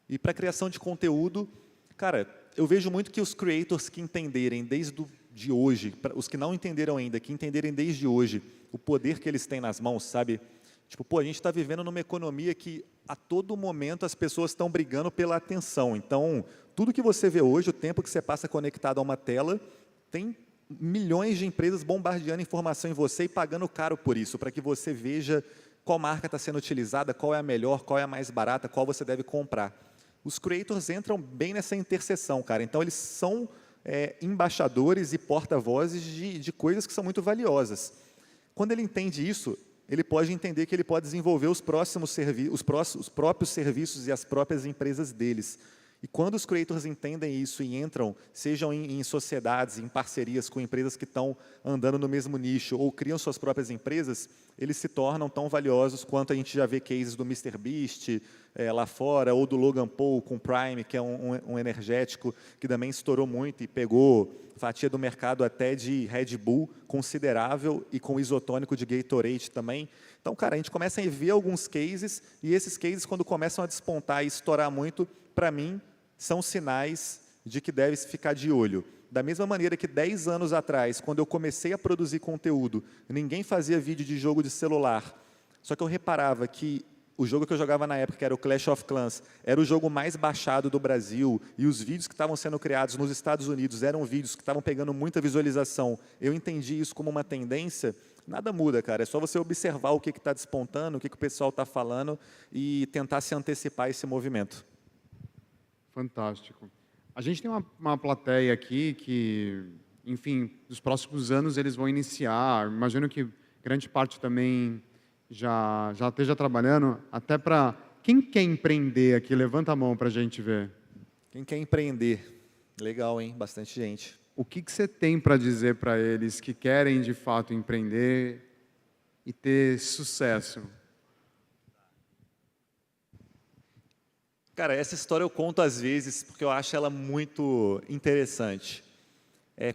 E para a criação de conteúdo, cara, eu vejo muito que os creators que entenderem de hoje, os que não entenderam ainda, que entenderem desde hoje o poder que eles têm nas mãos, sabe? Tipo, pô, a gente está vivendo numa economia que a todo momento as pessoas estão brigando pela atenção. Então, tudo que você vê hoje, o tempo que você passa conectado a uma tela, tem milhões de empresas bombardeando informação em você e pagando caro por isso, para que você veja qual marca está sendo utilizada, qual é a melhor, qual é a mais barata, qual você deve comprar. Os creators entram bem nessa interseção, cara. Então, eles são embaixadores e porta-vozes de coisas que são muito valiosas. Quando ele entende isso, ele pode entender que ele pode desenvolver os próprios serviços e as próprias empresas deles. E quando os creators entendem isso e entram, sejam em sociedades, em parcerias com empresas que estão andando no mesmo nicho ou criam suas próprias empresas, eles se tornam tão valiosos quanto a gente já vê cases do MrBeast lá fora, ou do Logan Paul com Prime, que é um energético que também estourou muito e pegou fatia do mercado até de Red Bull considerável e com isotônico de Gatorade também. Então, cara, a gente começa a ver alguns cases e esses cases, quando começam a despontar e estourar muito, para mim, são sinais de que deve-se ficar de olho. Da mesma maneira que 10 anos atrás, quando eu comecei a produzir conteúdo, ninguém fazia vídeo de jogo de celular, só que eu reparava que o jogo que eu jogava na época, que era o Clash of Clans, era o jogo mais baixado do Brasil, e os vídeos que estavam sendo criados nos Estados Unidos eram vídeos que estavam pegando muita visualização. Eu entendi isso como uma tendência. Nada muda, cara. É só você observar o que está despontando, o que o pessoal está falando e tentar se antecipar a esse movimento. Fantástico. A gente tem uma plateia aqui que, enfim, nos próximos anos eles vão iniciar. Imagino que grande parte também já esteja trabalhando. Até para quem quer empreender aqui, levanta a mão para a gente ver. Quem quer empreender? Legal, hein? Bastante gente. O que você tem para dizer para eles que querem, de fato, empreender e ter sucesso? Cara, essa história eu conto às vezes porque eu acho ela muito interessante.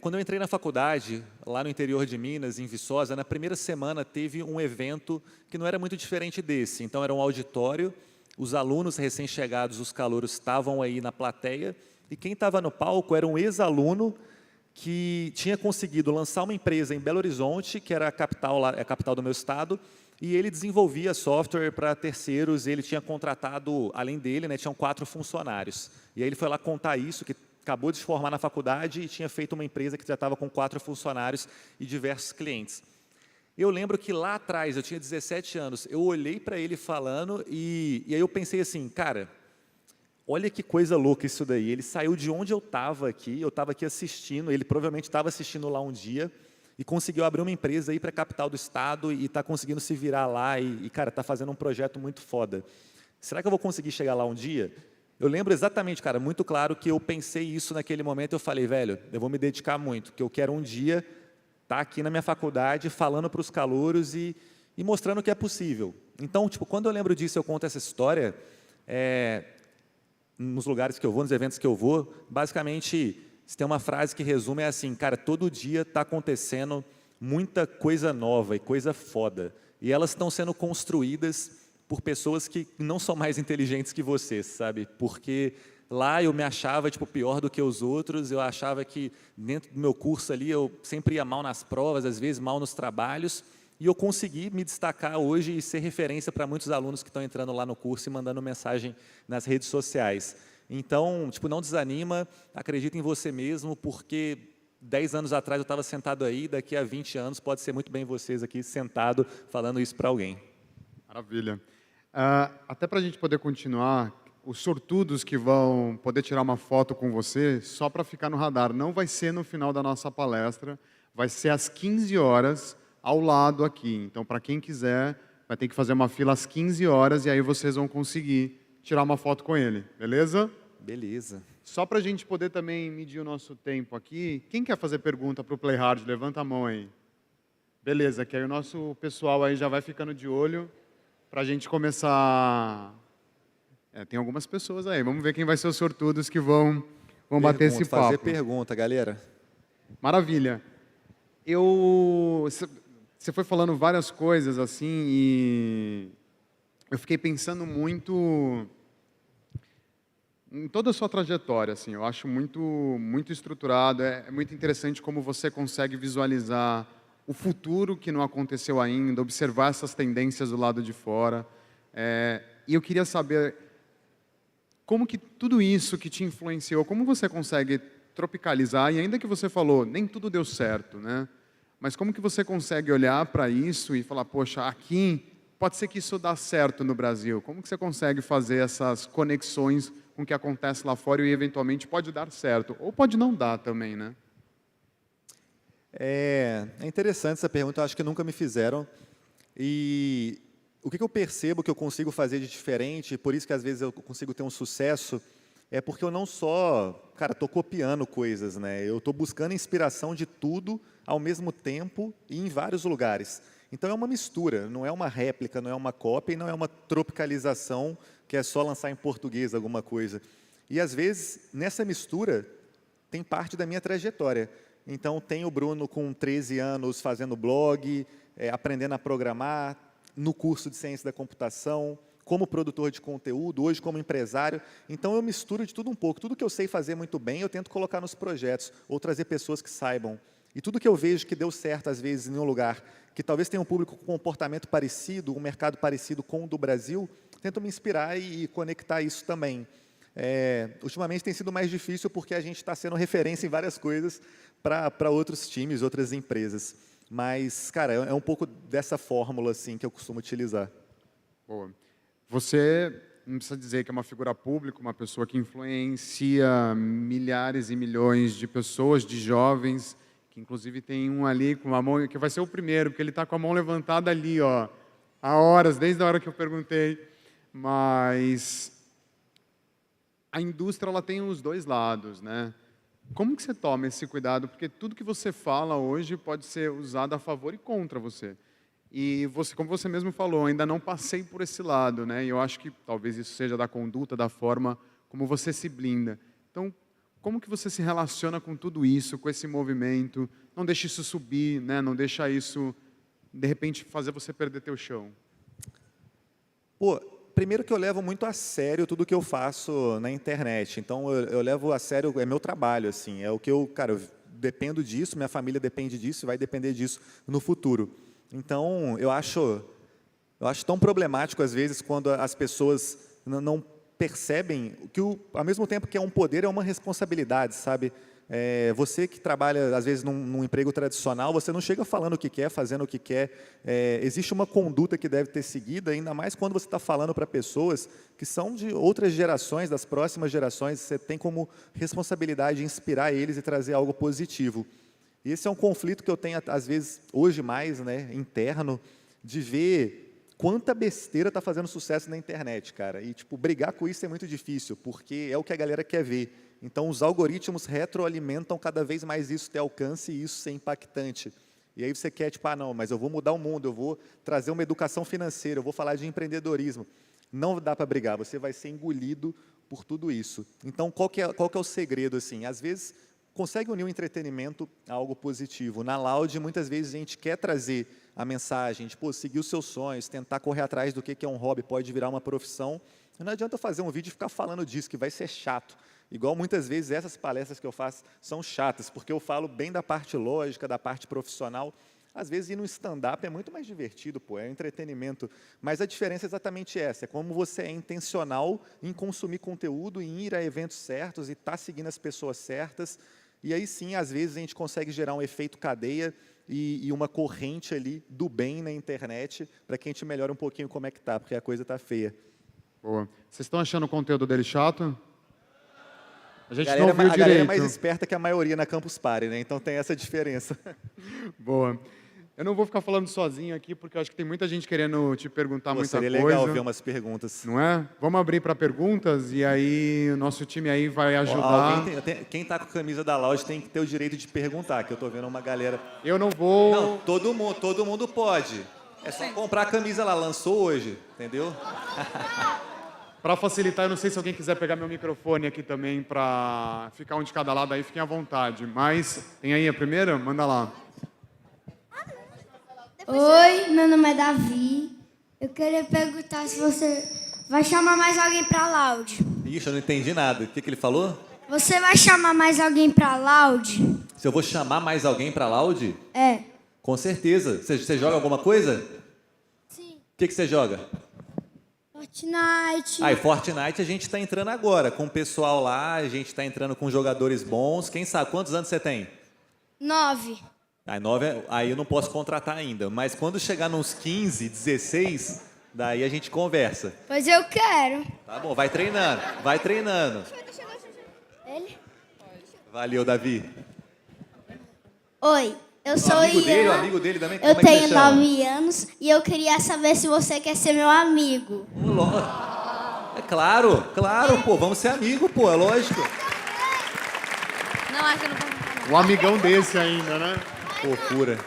Quando eu entrei na faculdade, lá no interior de Minas, em Viçosa, na primeira semana teve um evento que não era muito diferente desse. Então, era um auditório, os alunos recém-chegados, os calouros, estavam aí na plateia, e quem estava no palco era um ex-aluno que tinha conseguido lançar uma empresa em Belo Horizonte, que era a capital do meu estado, e ele desenvolvia software para terceiros, ele tinha contratado, além dele, né, tinham 4 funcionários. E aí ele foi lá contar isso, que acabou de se formar na faculdade e tinha feito uma empresa que já estava com 4 funcionários e diversos clientes. Eu lembro que lá atrás, eu tinha 17 anos, eu olhei para ele falando e aí eu pensei assim, cara, olha que coisa louca isso daí. Ele saiu de onde eu estava aqui assistindo, ele provavelmente estava assistindo lá um dia, e conseguiu abrir uma empresa aí para a capital do estado e está conseguindo se virar lá e cara, está fazendo um projeto muito foda. Será que eu vou conseguir chegar lá um dia? Eu lembro exatamente, cara, muito claro que eu pensei isso naquele momento, eu falei, velho, eu vou me dedicar muito, que eu quero um dia estar aqui na minha faculdade falando para os calouros e mostrando que é possível. Então, tipo, quando eu lembro disso, eu conto essa história, nos lugares que eu vou, nos eventos que eu vou, basicamente, se tem uma frase que resume, é assim, cara, todo dia está acontecendo muita coisa nova e coisa foda. E elas estão sendo construídas por pessoas que não são mais inteligentes que você, sabe? Porque lá eu me achava tipo, pior do que os outros, eu achava que dentro do meu curso ali eu sempre ia mal nas provas, às vezes mal nos trabalhos, e eu consegui me destacar hoje e ser referência para muitos alunos que estão entrando lá no curso e mandando mensagem nas redes sociais. Então, tipo, não desanima, acredita em você mesmo, porque 10 anos atrás eu estava sentado aí, daqui a 20 anos pode ser muito bem vocês aqui sentado falando isso para alguém. Maravilha. Até para a gente poder continuar, os sortudos que vão poder tirar uma foto com você só para ficar no radar. Não vai ser no final da nossa palestra, vai ser às 15 horas ao lado aqui. Então, para quem quiser, vai ter que fazer uma fila às 15 horas e aí vocês vão conseguir tirar uma foto com ele, beleza? Beleza. Só para a gente poder também medir o nosso tempo aqui, quem quer fazer pergunta para o Playhard? Levanta a mão aí. Beleza, que aí o nosso pessoal aí já vai ficando de olho para a gente começar... tem algumas pessoas aí, vamos ver quem vai ser os sortudos que vão bater esse papo. Fazer pergunta, galera. Maravilha. Você foi falando várias coisas assim e eu fiquei pensando muito em toda a sua trajetória, assim. Eu acho muito estruturado. É muito interessante como você consegue visualizar o futuro que não aconteceu ainda, observar essas tendências do lado de fora. E eu queria saber como que tudo isso que te influenciou, como você consegue tropicalizar, e ainda que você falou, nem tudo deu certo, né? Mas como que você consegue olhar para isso e falar, poxa, aqui pode ser que isso dá certo no Brasil? Como que você consegue fazer essas conexões com o que acontece lá fora e eventualmente pode dar certo? Ou pode não dar também, né? É interessante essa pergunta, eu acho que nunca me fizeram. E o que eu percebo que eu consigo fazer de diferente, por isso que às vezes eu consigo ter um sucesso, é porque eu não só, cara, estou copiando coisas, né? Eu estou buscando inspiração de tudo ao mesmo tempo e em vários lugares. Então é uma mistura, não é uma réplica, não é uma cópia e não é uma tropicalização que é só lançar em português alguma coisa. E às vezes, nessa mistura, tem parte da minha trajetória. Então tem o Bruno com 13 anos fazendo blog, aprendendo a programar, no curso de ciência da computação, como produtor de conteúdo, hoje como empresário. Então eu misturo de tudo um pouco. Tudo que eu sei fazer muito bem, eu tento colocar nos projetos, ou trazer pessoas que saibam. E tudo que eu vejo que deu certo, às vezes, em um lugar que talvez tenha um público com comportamento parecido, um mercado parecido com o do Brasil, tento me inspirar e conectar isso também. Ultimamente tem sido mais difícil porque a gente está sendo referência em várias coisas para outros times, outras empresas. Mas, cara, é um pouco dessa fórmula assim, que eu costumo utilizar. Boa. Você não precisa dizer que é uma figura pública, uma pessoa que influencia milhares e milhões de pessoas, de jovens, que inclusive tem um ali com a mão, que vai ser o primeiro, porque ele está com a mão levantada ali, ó, há horas, desde a hora que eu perguntei. Mas a indústria ela tem os dois lados, né? Como que você toma esse cuidado? Porque tudo que você fala hoje pode ser usado a favor e contra você. E você, como você mesmo falou, ainda não passei por esse lado, né? E eu acho que talvez isso seja da conduta, da forma como você se blinda. Então, como que você se relaciona com tudo isso, com esse movimento? Não deixa isso subir, né? Não deixa isso, de repente, fazer você perder teu chão. Pô, primeiro que eu levo muito a sério tudo que eu faço na internet. Então, eu levo a sério, é meu trabalho, assim. É o que eu dependo disso, minha família depende disso e vai depender disso no futuro. Então, eu acho tão problemático, às vezes, quando as pessoas não percebem que, ao mesmo tempo que é um poder, é uma responsabilidade, sabe? Você que trabalha, às vezes, num emprego tradicional, você não chega falando o que quer, fazendo o que quer. Existe uma conduta que deve ter seguida, ainda mais quando você está falando para pessoas que são de outras gerações, das próximas gerações, você tem como responsabilidade inspirar eles e trazer algo positivo. E esse é um conflito que eu tenho, às vezes, hoje mais, né, interno, de ver quanta besteira está fazendo sucesso na internet, cara. E, brigar com isso é muito difícil, porque é o que a galera quer ver. Então, os algoritmos retroalimentam cada vez mais isso ter alcance e isso ser impactante. E aí você quer, não, mas eu vou mudar o mundo, eu vou trazer uma educação financeira, eu vou falar de empreendedorismo. Não dá para brigar, você vai ser engolido por tudo isso. Então, qual que é o segredo, assim? Às vezes, consegue unir o entretenimento a algo positivo. Na Loud, muitas vezes a gente quer trazer a mensagem de seguir os seus sonhos, tentar correr atrás do que é um hobby, pode virar uma profissão. Não adianta fazer um vídeo e ficar falando disso, que vai ser chato. Igual muitas vezes essas palestras que eu faço são chatas, porque eu falo bem da parte lógica, da parte profissional. Às vezes ir no stand-up é muito mais divertido, é um entretenimento. Mas a diferença é exatamente essa, é como você é intencional em consumir conteúdo, em ir a eventos certos e estar seguindo as pessoas certas. E aí sim, às vezes, a gente consegue gerar um efeito cadeia e uma corrente ali do bem na internet para que a gente melhore um pouquinho como é que está, porque a coisa está feia. Boa. Vocês estão achando o conteúdo dele chato? A gente A não galera, viu a galera é direito. mais esperta que a maioria na Campus Party, né? Então tem essa diferença. Boa. Eu não vou ficar falando sozinho aqui, porque eu acho que tem muita gente querendo te perguntar Pô, muita seria coisa. legal ver umas perguntas. Não é? Vamos abrir para perguntas e aí o nosso time aí vai Ó, ajudar. quem está com a camisa da Loud tem que ter o direito de perguntar, que eu estou vendo uma galera... Eu não vou... Não, todo mundo pode. É só comprar a camisa lá, lançou hoje, entendeu? Para facilitar, eu não sei se alguém quiser pegar meu microfone aqui também para ficar um de cada lado aí, fiquem à vontade. Mas tem aí a primeira? Manda lá. Oi, meu nome é Davi. Eu queria perguntar se você vai chamar mais alguém pra Loud. Ixi, eu não entendi nada. O que ele falou? Você vai chamar mais alguém pra Loud? Se eu vou chamar mais alguém para Loud? É. Com certeza. Você joga alguma coisa? Sim. O que você joga? Fortnite. Ah, e Fortnite a gente está entrando agora, com o pessoal lá, a gente está entrando com jogadores bons. Quem sabe, quantos anos você tem? 9. Aí, 9, aí eu não posso contratar ainda, mas quando chegar nos 15, 16, daí a gente conversa. Pois eu quero. Tá bom, vai treinando, vai treinando. Ele? Valeu, Davi. Oi, eu O sou amigo dele, o Ian. amigo dele também, Eu como é que você tenho chama? 9 anos e eu queria saber se você quer ser meu amigo. É claro, pô, vamos ser amigos, pô, é lógico. Não, acho que eu não vou. Um amigão desse ainda, né? Fofura.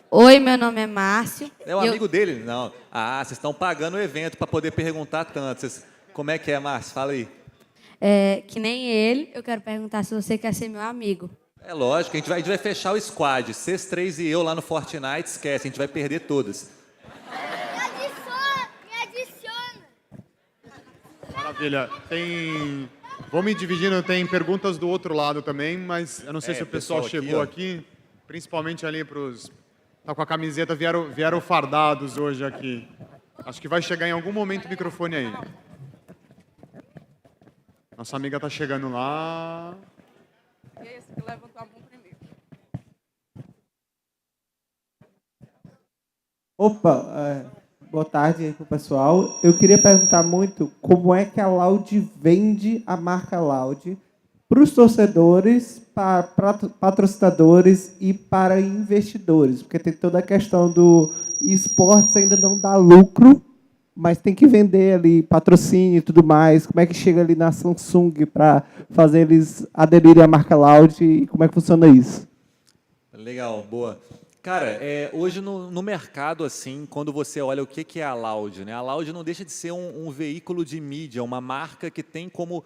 Oi, meu nome é Márcio. É o amigo dele? Não. Ah, vocês estão pagando o evento para poder perguntar tanto. Como é que é, Márcio? Fala aí. Que nem ele, eu quero perguntar se você quer ser meu amigo. É lógico, a gente vai fechar o squad. Vocês três e eu lá no Fortnite, esquece, a gente vai perder todas. Me adiciona. Maravilha. Vou me dividindo, tem perguntas do outro lado também, mas eu não sei se o pessoal pessoal aqui, chegou ó. aqui, principalmente ali pros... Tá com a camiseta, vieram fardados hoje aqui. Acho que vai chegar em algum momento o microfone aí. Nossa amiga tá chegando lá. Esse que levantou a mão primeiro. Opa, boa tarde aí pro pessoal. Eu queria perguntar muito como é que a Loud vende a marca Loud para os torcedores, para patrocinadores e para investidores, porque tem toda a questão do esportes ainda não dá lucro, mas tem que vender ali patrocínio e tudo mais. Como é que chega ali na Samsung para fazer eles aderirem à marca Loud e como é que funciona isso? Legal, boa. Cara, hoje no mercado, assim, quando você olha o que é a Loud, né? A Loud não deixa de ser um veículo de mídia, uma marca que tem como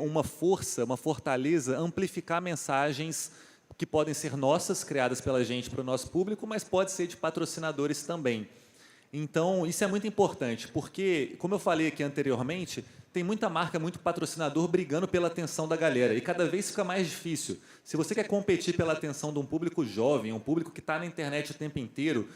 uma força, uma fortaleza, amplificar mensagens que podem ser nossas, criadas pela gente para o nosso público, mas pode ser de patrocinadores também. Então, isso é muito importante, porque, como eu falei aqui anteriormente, tem muita marca, muito patrocinador brigando pela atenção da galera, e cada vez fica mais difícil. Se você quer competir pela atenção de um público jovem, um público que está na internet o tempo inteiro,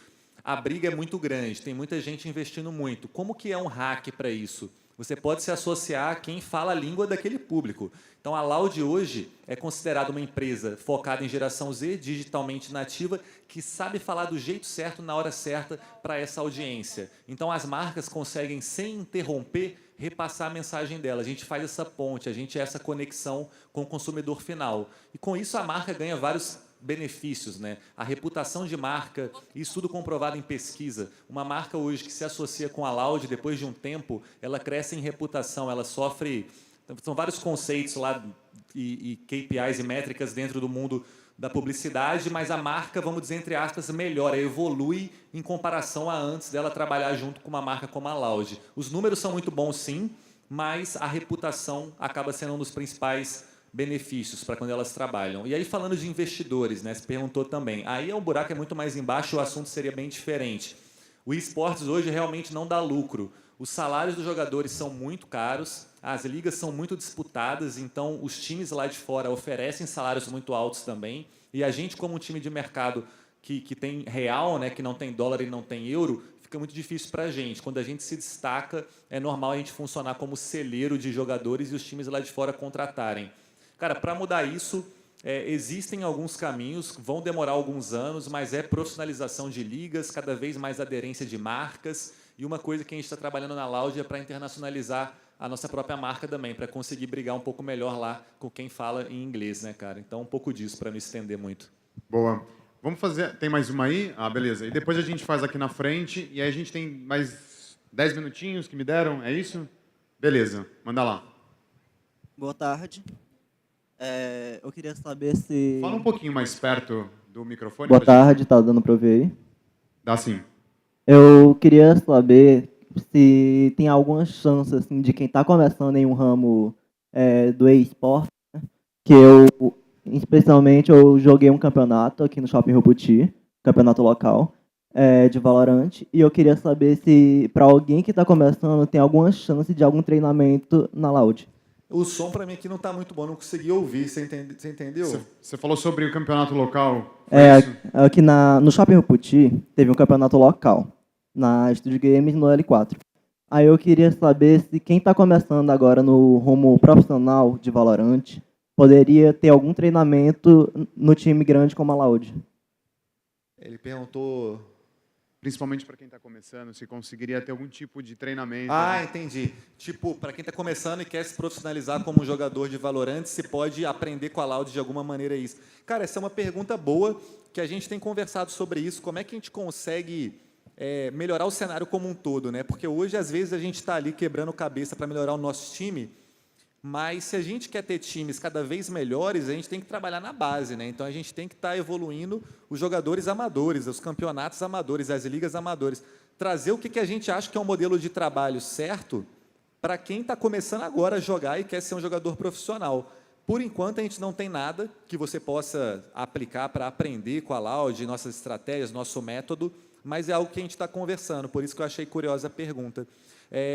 a briga é muito grande, tem muita gente investindo muito. Como que é um hack para isso? Você pode se associar a quem fala a língua daquele público. Então, a Loud hoje é considerada uma empresa focada em geração Z, digitalmente nativa, que sabe falar do jeito certo, na hora certa, para essa audiência. Então, as marcas conseguem, sem interromper, repassar a mensagem dela. A gente faz essa ponte, a gente é essa conexão com o consumidor final. E, com isso, a marca ganha vários benefícios, né? A reputação de marca, isso tudo comprovado em pesquisa. Uma marca hoje que se associa com a Loud, depois de um tempo, ela cresce em reputação, ela sofre... São vários conceitos lá e KPIs e métricas dentro do mundo da publicidade, mas a marca, vamos dizer, entre aspas, melhora, evolui em comparação a antes dela trabalhar junto com uma marca como a Loud. Os números são muito bons, sim, mas a reputação acaba sendo um dos principais benefícios para quando elas trabalham. E aí, falando de investidores, né, se perguntou também, aí o buraco é muito mais embaixo, o assunto seria bem diferente. O esportes hoje realmente não dá lucro. Os salários dos jogadores são muito caros, as ligas são muito disputadas, então os times lá de fora oferecem salários muito altos também, e a gente, como um time de mercado que tem real, né, que não tem dólar e não tem euro, fica muito difícil para a gente. Quando a gente se destaca, é normal a gente funcionar como celeiro de jogadores e os times lá de fora contratarem. Cara, para mudar isso, existem alguns caminhos, vão demorar alguns anos, mas é profissionalização de ligas, cada vez mais aderência de marcas, E uma coisa que a gente está trabalhando na Loud é para internacionalizar a nossa própria marca também, para conseguir brigar um pouco melhor lá com quem fala em inglês, né, cara? Então, um pouco disso, para não estender muito. Boa. Vamos fazer... Tem mais uma aí? Ah, beleza. E depois a gente faz aqui na frente, e aí a gente tem mais 10 minutinhos que me deram, é isso? Beleza, manda lá. Boa tarde. Eu queria saber se... Fala um pouquinho mais perto do microfone. Boa pra gente. tarde, tá dando para ouvir aí? Dá sim. Eu queria saber se tem alguma chance assim, de quem está começando em um ramo do e-sport, né? Que eu, especialmente, eu joguei um campeonato aqui no Shopping Rubuti, campeonato local, de Valorant, e eu queria saber se, para alguém que está começando, tem alguma chance de algum treinamento na Loud. O som para mim aqui não está muito bom, não consegui ouvir, você entendeu? Você falou sobre o campeonato local? Foi isso? Aqui no Shopping Ruputi teve um campeonato local, na Studio Games no L4. Aí eu queria saber se quem está começando agora no rumo profissional de Valorant poderia ter algum treinamento no time grande como a Loud. Ele perguntou... Principalmente para quem está começando, se conseguiria ter algum tipo de treinamento. Ah, entendi. Tipo, para quem está começando e quer se profissionalizar como um jogador de Valorant, se pode aprender com a Loud de alguma maneira isso. Cara, essa é uma pergunta boa, que a gente tem conversado sobre isso. Como é que a gente consegue melhorar o cenário como um todo, né? Porque hoje, às vezes, a gente está ali quebrando cabeça para melhorar o nosso time, mas se a gente quer ter times cada vez melhores, a gente tem que trabalhar na base, né? Então a gente tem que estar evoluindo os jogadores amadores, os campeonatos amadores, as ligas amadores. Trazer o que a gente acha que é um modelo de trabalho certo para quem está começando agora a jogar e quer ser um jogador profissional. Por enquanto, a gente não tem nada que você possa aplicar para aprender com a Loud, nossas estratégias, nosso método, mas é algo que a gente está conversando, por isso que eu achei curiosa a pergunta.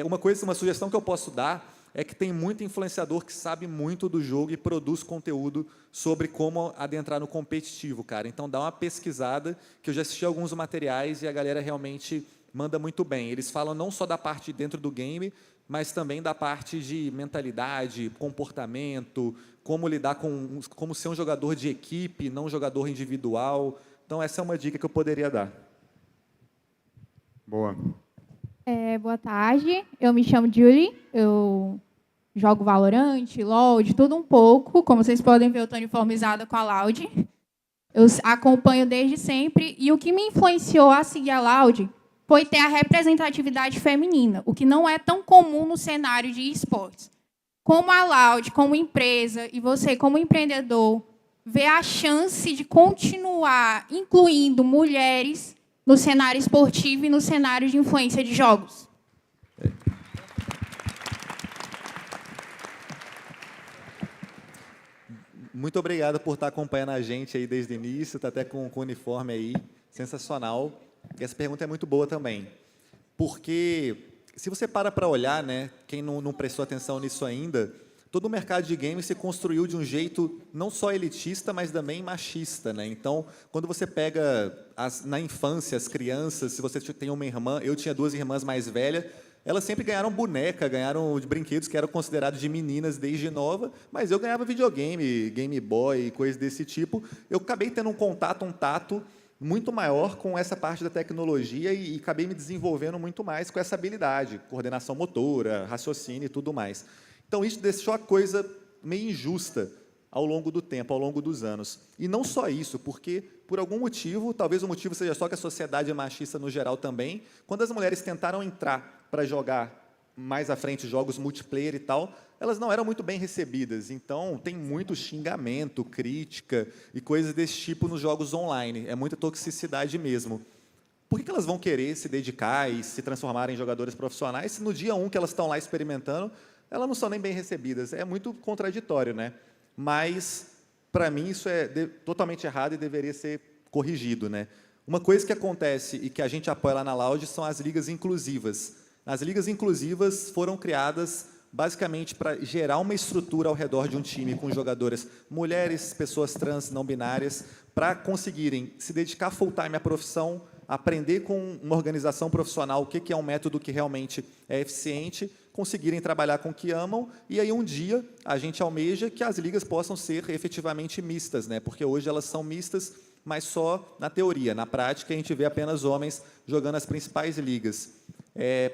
Uma sugestão que eu posso dar é que tem muito influenciador que sabe muito do jogo e produz conteúdo sobre como adentrar no competitivo, cara. Então, dá uma pesquisada, que eu já assisti alguns materiais e a galera realmente manda muito bem. Eles falam não só da parte dentro do game, mas também da parte de mentalidade, comportamento, como lidar como ser um jogador de equipe, não um jogador individual. Então, essa é uma dica que eu poderia dar. Boa. Boa tarde, eu me chamo Julie, eu jogo Valorant, LOL, de tudo um pouco. Como vocês podem ver, eu estou uniformizada com a Loud. Eu acompanho desde sempre e o que me influenciou a seguir a Loud foi ter a representatividade feminina, o que não é tão comum no cenário de esportes. Como a Loud, como empresa, e você como empreendedor, vê a chance de continuar incluindo mulheres no cenário esportivo e no cenário de influência de jogos. Muito obrigado por estar acompanhando a gente aí desde o início, está até com o uniforme aí, sensacional. E essa pergunta é muito boa também, porque se você para olhar, né, quem não prestou atenção nisso ainda, todo o mercado de games se construiu de um jeito não só elitista, mas também machista, né? Então, quando você pega na infância as crianças, se você tem uma irmã, eu tinha 2 irmãs mais velhas, elas sempre ganharam boneca, ganharam de brinquedos que eram considerados de meninas desde nova, mas eu ganhava videogame, Game Boy, coisas desse tipo. Eu acabei tendo um tato muito maior com essa parte da tecnologia e acabei me desenvolvendo muito mais com essa habilidade, coordenação motora, raciocínio e tudo mais. Então, isso deixou a coisa meio injusta ao longo do tempo, ao longo dos anos. E não só isso, porque, por algum motivo, talvez o motivo seja só que a sociedade é machista no geral também, quando as mulheres tentaram entrar para jogar mais à frente jogos multiplayer e tal, elas não eram muito bem recebidas. Então, tem muito xingamento, crítica e coisas desse tipo nos jogos online. É muita toxicidade mesmo. Por que elas vão querer se dedicar e se transformar em jogadoras profissionais se no dia 1 que elas estão lá experimentando, elas não são nem bem recebidas? É muito contraditório, né? Mas, para mim, isso é totalmente errado e deveria ser corrigido, né? Uma coisa que acontece e que a gente apoia lá na Loud são as ligas inclusivas. As ligas inclusivas foram criadas basicamente para gerar uma estrutura ao redor de um time com jogadoras mulheres, pessoas trans, não binárias, para conseguirem se dedicar full time à profissão, aprender com uma organização profissional o que é um método que realmente é eficiente, conseguirem trabalhar com o que amam, e aí um dia a gente almeja que as ligas possam ser efetivamente mistas, né? Porque hoje elas são mistas, mas só na teoria. Na prática, a gente vê apenas homens jogando as principais ligas.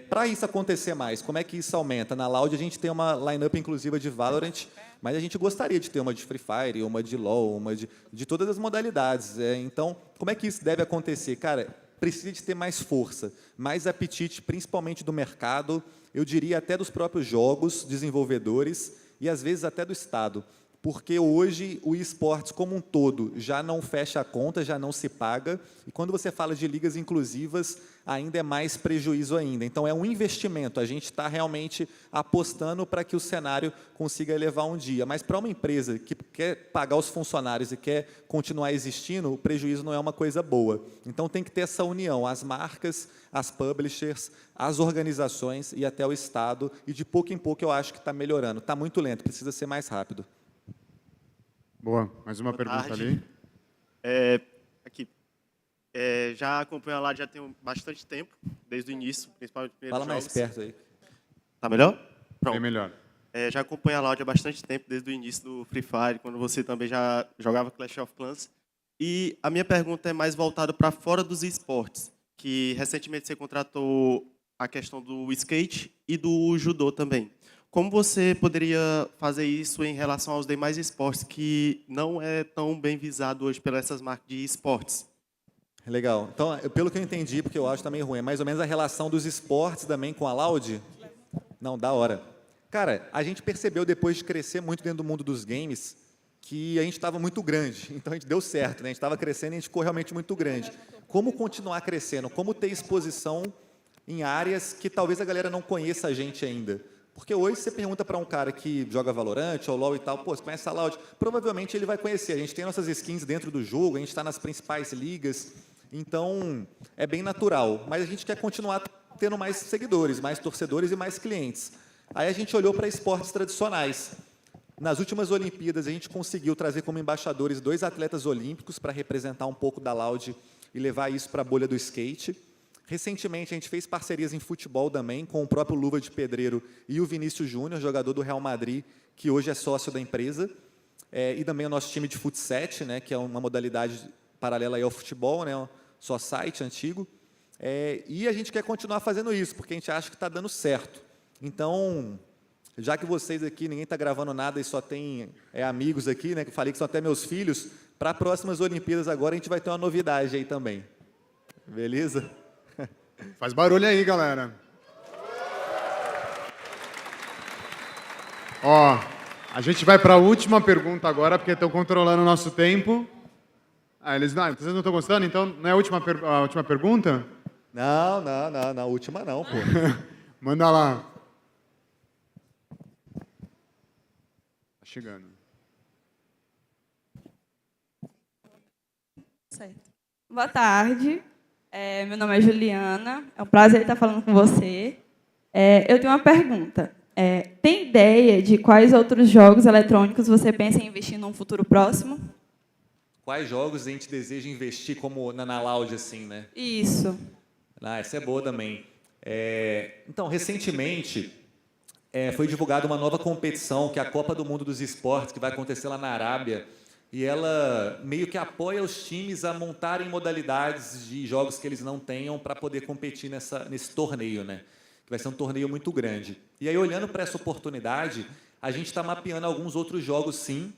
Para isso acontecer mais, como é que isso aumenta? Na Loud a gente tem uma line-up inclusiva de Valorant, mas a gente gostaria de ter uma de Free Fire, uma de LoL, uma de todas as modalidades. Então, como é que isso deve acontecer? Cara, precisa de ter mais força, mais apetite, principalmente do mercado, eu diria até dos próprios jogos, desenvolvedores e, às vezes, até do Estado. Porque hoje o esportes como um todo já não fecha a conta, já não se paga, e quando você fala de ligas inclusivas, ainda é mais prejuízo ainda. Então, é um investimento, a gente está realmente apostando para que o cenário consiga elevar um dia. Mas para uma empresa que quer pagar os funcionários e quer continuar existindo, o prejuízo não é uma coisa boa. Então, tem que ter essa união, as marcas, as publishers, as organizações e até o Estado, e de pouco em pouco eu acho que está melhorando. Está muito lento, precisa ser mais rápido. Boa. Mais uma pergunta ali. Aqui. Já acompanho a Loud já tem bastante tempo, desde o início, principalmente nos primeiros Fala mais jogos. perto aí. Tá melhor? Pronto. Bem melhor. Já acompanho a Loud há bastante tempo, desde o início do Free Fire, quando você também já jogava Clash of Clans. E a minha pergunta é mais voltada para fora dos esportes, que recentemente você contratou a questão do skate e do judô também. Como você poderia fazer isso em relação aos demais esportes que não é tão bem visado hoje pelas essas marcas de esportes? Legal. Então, pelo que eu entendi, porque eu acho também ruim, é mais ou menos a relação dos esportes também com a Loud? Não, da hora. Cara, a gente percebeu depois de crescer muito dentro do mundo dos games que a gente estava muito grande. Então, a gente deu certo, né? A gente estava crescendo e a gente ficou realmente muito grande. Como continuar crescendo? Como ter exposição em áreas que talvez a galera não conheça a gente ainda? Porque hoje você pergunta para um cara que joga Valorant ou LoL e tal, pô, você conhece a Loud? Provavelmente ele vai conhecer. A gente tem nossas skins dentro do jogo, a gente está nas principais ligas, então é bem natural. Mas a gente quer continuar tendo mais seguidores, mais torcedores e mais clientes. Aí a gente olhou para esportes tradicionais. Nas últimas Olimpíadas, a gente conseguiu trazer como embaixadores 2 atletas olímpicos para representar um pouco da Loud e levar isso para a bolha do skate. Recentemente, a gente fez parcerias em futebol também, com o próprio Luva de Pedreiro e o Vinícius Júnior, jogador do Real Madrid, que hoje é sócio da empresa, e também o nosso time de futsal, né, que é uma modalidade paralela aí ao futebol, né, só site antigo, e a gente quer continuar fazendo isso, porque a gente acha que está dando certo. Então, já que vocês aqui, ninguém está gravando nada e só tem amigos aqui, né, que eu falei que são até meus filhos, para as próximas Olimpíadas agora a gente vai ter uma novidade aí também. Beleza? Faz barulho aí, galera. Ó, a gente vai para a última pergunta agora, porque estão controlando o nosso tempo. Vocês não estão gostando? Então, não é a última pergunta? Não, última não, pô. Manda lá. Tá chegando. Certo. Boa tarde. Meu nome é Juliana. É um prazer estar falando com você. Eu tenho uma pergunta. Tem ideia de quais outros jogos eletrônicos você pensa em investir num futuro próximo? Quais jogos a gente deseja investir como na Loud, assim, né? Isso. Essa é boa também. Então, recentemente, foi divulgada uma nova competição, que é a Copa do Mundo dos Esportes, que vai acontecer lá na Arábia, e ela meio que apoia os times a montarem modalidades de jogos que eles não tenham para poder competir nesse torneio, né? Que vai ser um torneio muito grande. E aí, olhando para essa oportunidade, a gente está mapeando alguns outros jogos, sim,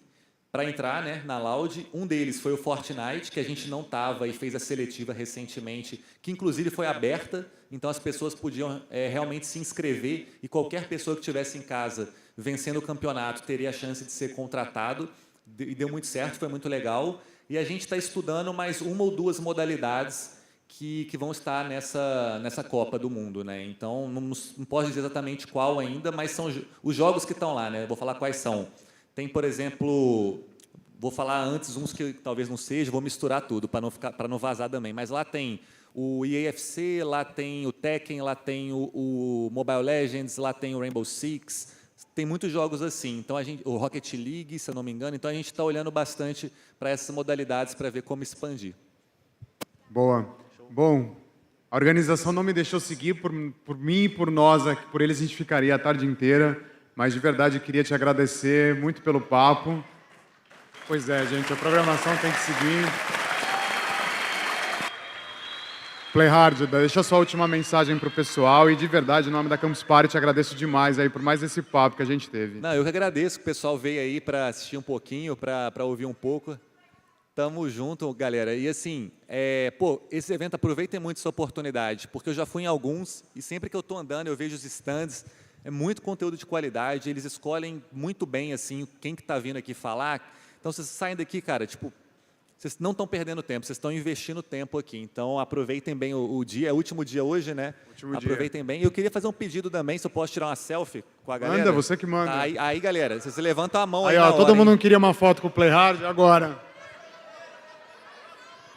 para entrar, né, na Loud. Um deles foi o Fortnite, que a gente não estava e fez a seletiva recentemente, que inclusive foi aberta, então as pessoas podiam realmente se inscrever e qualquer pessoa que estivesse em casa vencendo o campeonato teria a chance de ser contratado. E deu muito certo, foi muito legal. E a gente está estudando mais 1 ou 2 modalidades que vão estar nessa Copa do Mundo, né? Então, não posso dizer exatamente qual ainda, mas são os jogos que estão lá, né? Vou falar quais são. Tem, por exemplo, vou falar antes uns que talvez não seja, vou misturar tudo para não vazar também. Mas lá tem o EAFC, lá tem o Tekken, lá tem o Mobile Legends, lá tem o Rainbow Six. Tem muitos jogos assim, então o Rocket League, se eu não me engano, então a gente está olhando bastante para essas modalidades para ver como expandir. Boa. Bom, a organização não me deixou seguir, por mim e por nós, por eles a gente ficaria a tarde inteira, mas de verdade eu queria te agradecer muito pelo papo. Pois é, gente, a programação tem que seguir. Playhard, deixa a sua última mensagem para o pessoal e, de verdade, em nome da Campus Party, te agradeço demais aí por mais esse papo que a gente teve. Não, eu que agradeço que o pessoal veio aí para assistir um pouquinho, para ouvir um pouco. Tamo junto, galera. E assim, esse evento, aproveitem muito essa oportunidade, porque eu já fui em alguns e sempre que eu estou andando, eu vejo os stands, é muito conteúdo de qualidade, eles escolhem muito bem, assim, quem que está vindo aqui falar. Então, vocês saem daqui, cara, tipo, vocês não estão perdendo tempo, vocês estão investindo tempo aqui. Então, aproveitem bem o dia, é o último dia hoje, né? Aproveitem bem. E eu queria fazer um pedido também, se eu posso tirar uma selfie com a galera. Manda, você que manda. Tá, aí, galera, vocês levantam a mão aí ó, na todo hora, mundo hein? não queria uma foto com o Playhard, agora.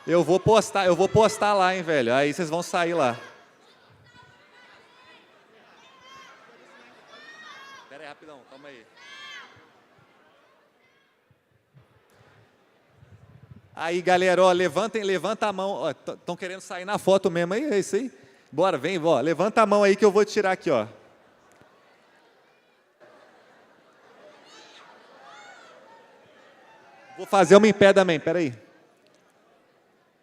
Eu vou postar lá, hein, velho. Aí vocês vão sair lá. Pera aí, rapidão, calma aí. Aí, galera, ó, levanta a mão. Estão querendo sair na foto mesmo aí, é isso aí? Bora, vem, ó, levanta a mão aí que eu vou tirar aqui, ó. Vou fazer uma em pé também, pera aí.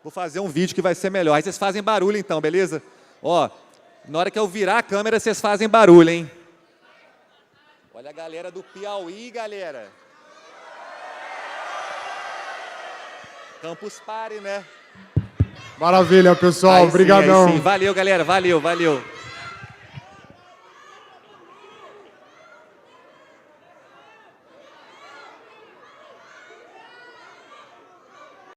Vou fazer um vídeo que vai ser melhor. Aí vocês fazem barulho então, beleza? Ó, na hora que eu virar a câmera, vocês fazem barulho, hein? Olha a galera do Piauí, galera. Campus Party, né? Maravilha, pessoal. Obrigadão. Valeu, galera. Valeu.